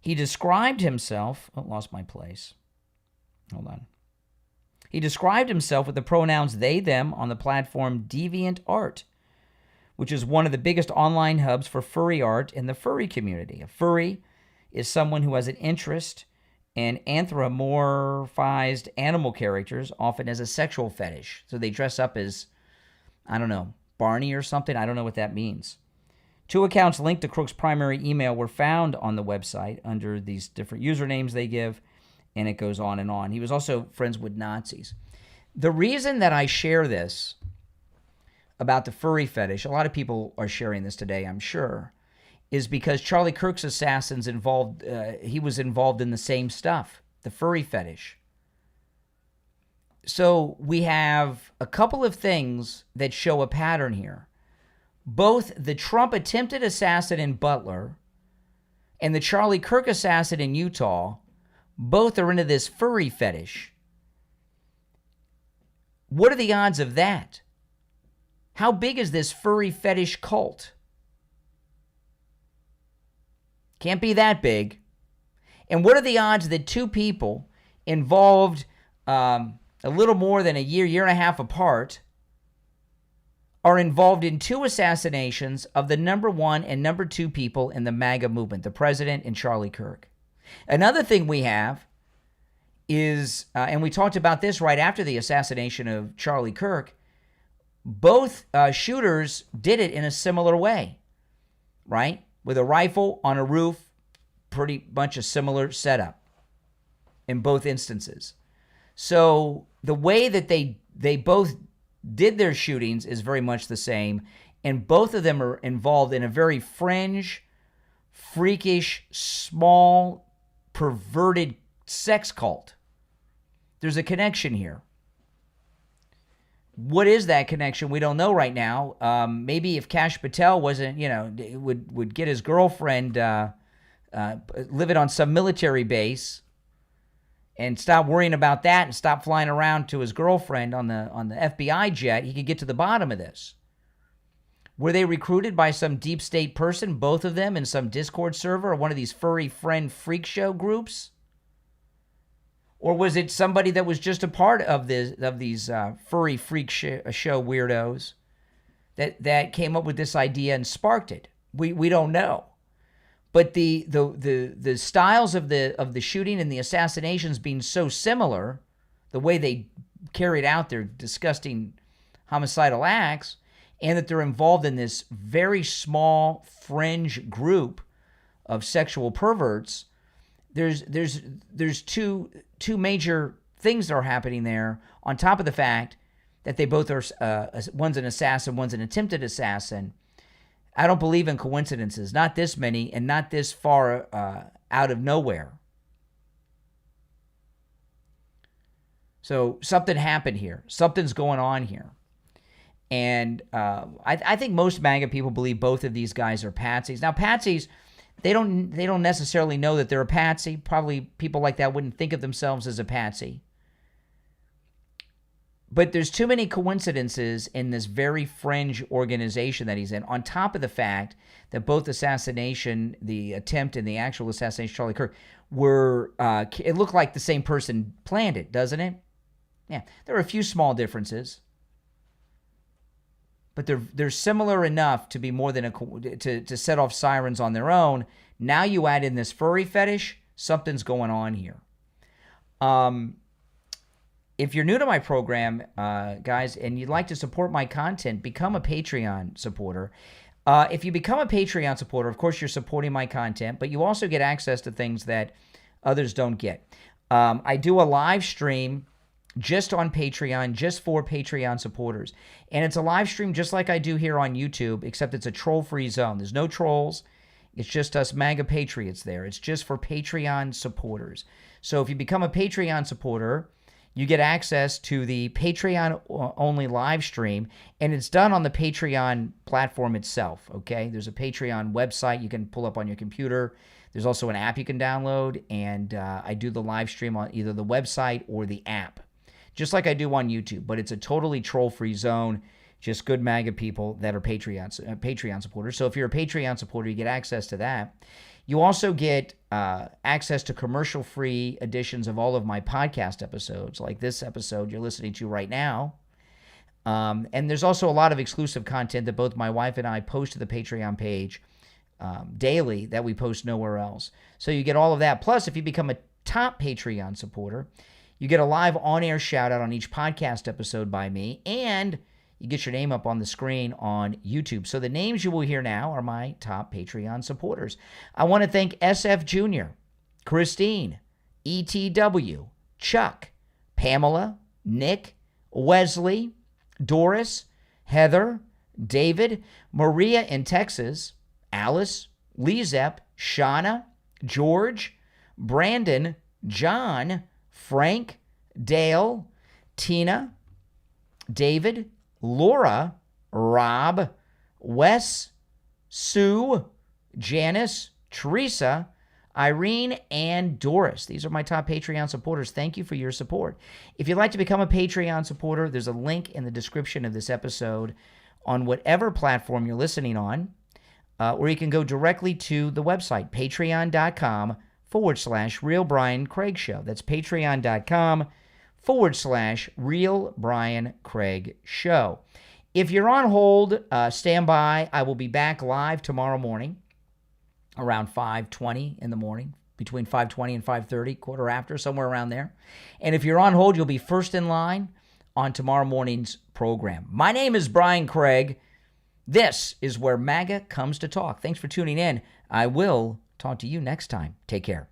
He described himself... Oh, lost my place. Hold on. He described himself with the pronouns they, them on the platform DeviantArt, which is one of the biggest online hubs for furry art in the furry community. A furry is someone who has an interest in anthropomorphized animal characters, often as a sexual fetish. So they dress up as, I don't know, Barney or something. I don't know what that means. 2 accounts linked to Crook's primary email were found on the website under these different usernames they give, and it goes on and on. He was also friends with Nazis. The reason that I share this about the furry fetish, a lot of people are sharing this today, I'm sure, is because Charlie Kirk's assassins he was involved in the same stuff, the furry fetish. So we have a couple of things that show a pattern here. Both the Trump attempted assassin in Butler and the Charlie Kirk assassin in Utah, both are into this furry fetish. What are the odds of that? How big is this furry fetish cult? Can't be that big. And what are the odds that 2 people involved a little more than a year and a half apart are involved in 2 assassinations of the number 1 and number 2 people in the MAGA movement, the president and Charlie Kirk? Another thing we have is, and we talked about this right after the assassination of Charlie Kirk, both shooters did it in a similar way, right? With a rifle on a roof, pretty much a similar setup in both instances. So the way that they they both did their shootings is very much the same, and both of them are involved in a very fringe, freakish, small, perverted sex cult. There's a connection here. What is that connection? We don't know right now. Maybe if Kash Patel wasn't, would get his girlfriend living on some military base and stop worrying about that and stop flying around to his girlfriend on the FBI jet, he could get to the bottom of this. Were they recruited by some deep state person, both of them, in some Discord server or one of these furry friend freak show groups? Or was it somebody that was just a part of these furry freak show weirdos that came up with this idea and sparked it? We don't know. But the styles of the shooting and the assassinations being so similar, the way they carried out their disgusting homicidal acts, and that they're involved in this very small fringe group of sexual perverts, there's two major things that are happening there, on top of the fact that they both are, one's an assassin, one's an attempted assassin. I don't believe in coincidences, not this many and not this far out of nowhere. So something happened here. Something's going on here. And I think most MAGA people believe both of these guys are patsies. Now, patsies, they don't necessarily know that they're a patsy. Probably people like that wouldn't think of themselves as a patsy. But there's too many coincidences in this very fringe organization that he's in, on top of the fact that both assassination, the attempt and the actual assassination of Charlie Kirk, were, it looked like the same person planned it, doesn't it? Yeah, there are a few small differences. But they're similar enough to be more than to set off sirens on their own. Now you add in this furry fetish, something's going on here. If you're new to my program, guys, and you'd like to support my content, become a Patreon supporter. If you become a Patreon supporter, of course, you're supporting my content, but you also get access to things that others don't get. I do a live stream just on Patreon, just for Patreon supporters. And it's a live stream just like I do here on YouTube, except it's a troll-free zone. There's no trolls. It's just us MAGA patriots there. It's just for Patreon supporters. So if you become a Patreon supporter, you get access to the Patreon-only live stream, and it's done on the Patreon platform itself, okay? There's a Patreon website you can pull up on your computer. There's also an app you can download, and I do the live stream on either the website or the app, just like I do on YouTube. But it's a totally troll-free zone, just good MAGA people that are Patreon supporters. So if you're a Patreon supporter, you get access to that. You also get access to commercial-free editions of all of my podcast episodes, like this episode you're listening to right now. And there's also a lot of exclusive content that both my wife and I post to the Patreon page daily that we post nowhere else. So you get all of that. Plus, if you become a top Patreon supporter, you get a live on-air shout-out on each podcast episode by me, and you get your name up on the screen on YouTube. So the names you will hear now are my top Patreon supporters. I want to thank SF Jr., Christine, ETW, Chuck, Pamela, Nick, Wesley, Doris, Heather, David, Maria in Texas, Alice, Lizep, Shauna, George, Brandon, John, Frank, Dale, Tina, David, Laura, Rob, Wes, Sue, Janice, Teresa, Irene, and Doris. These are my top Patreon supporters. Thank you for your support. If you'd like to become a Patreon supporter, there's a link in the description of this episode on whatever platform you're listening on, or you can go directly to the website, patreon.com/Real Brian Craig Show. That's patreon.com/Real Brian Craig Show. If you're on hold, stand by. I will be back live tomorrow morning around 5:20 in the morning, between 5:20 and 5:30, quarter after, somewhere around there. And if you're on hold, you'll be first in line on tomorrow morning's program. My name is Brian Craig. This is where MAGA comes to talk. Thanks for tuning in. I will talk to you next time. Take care.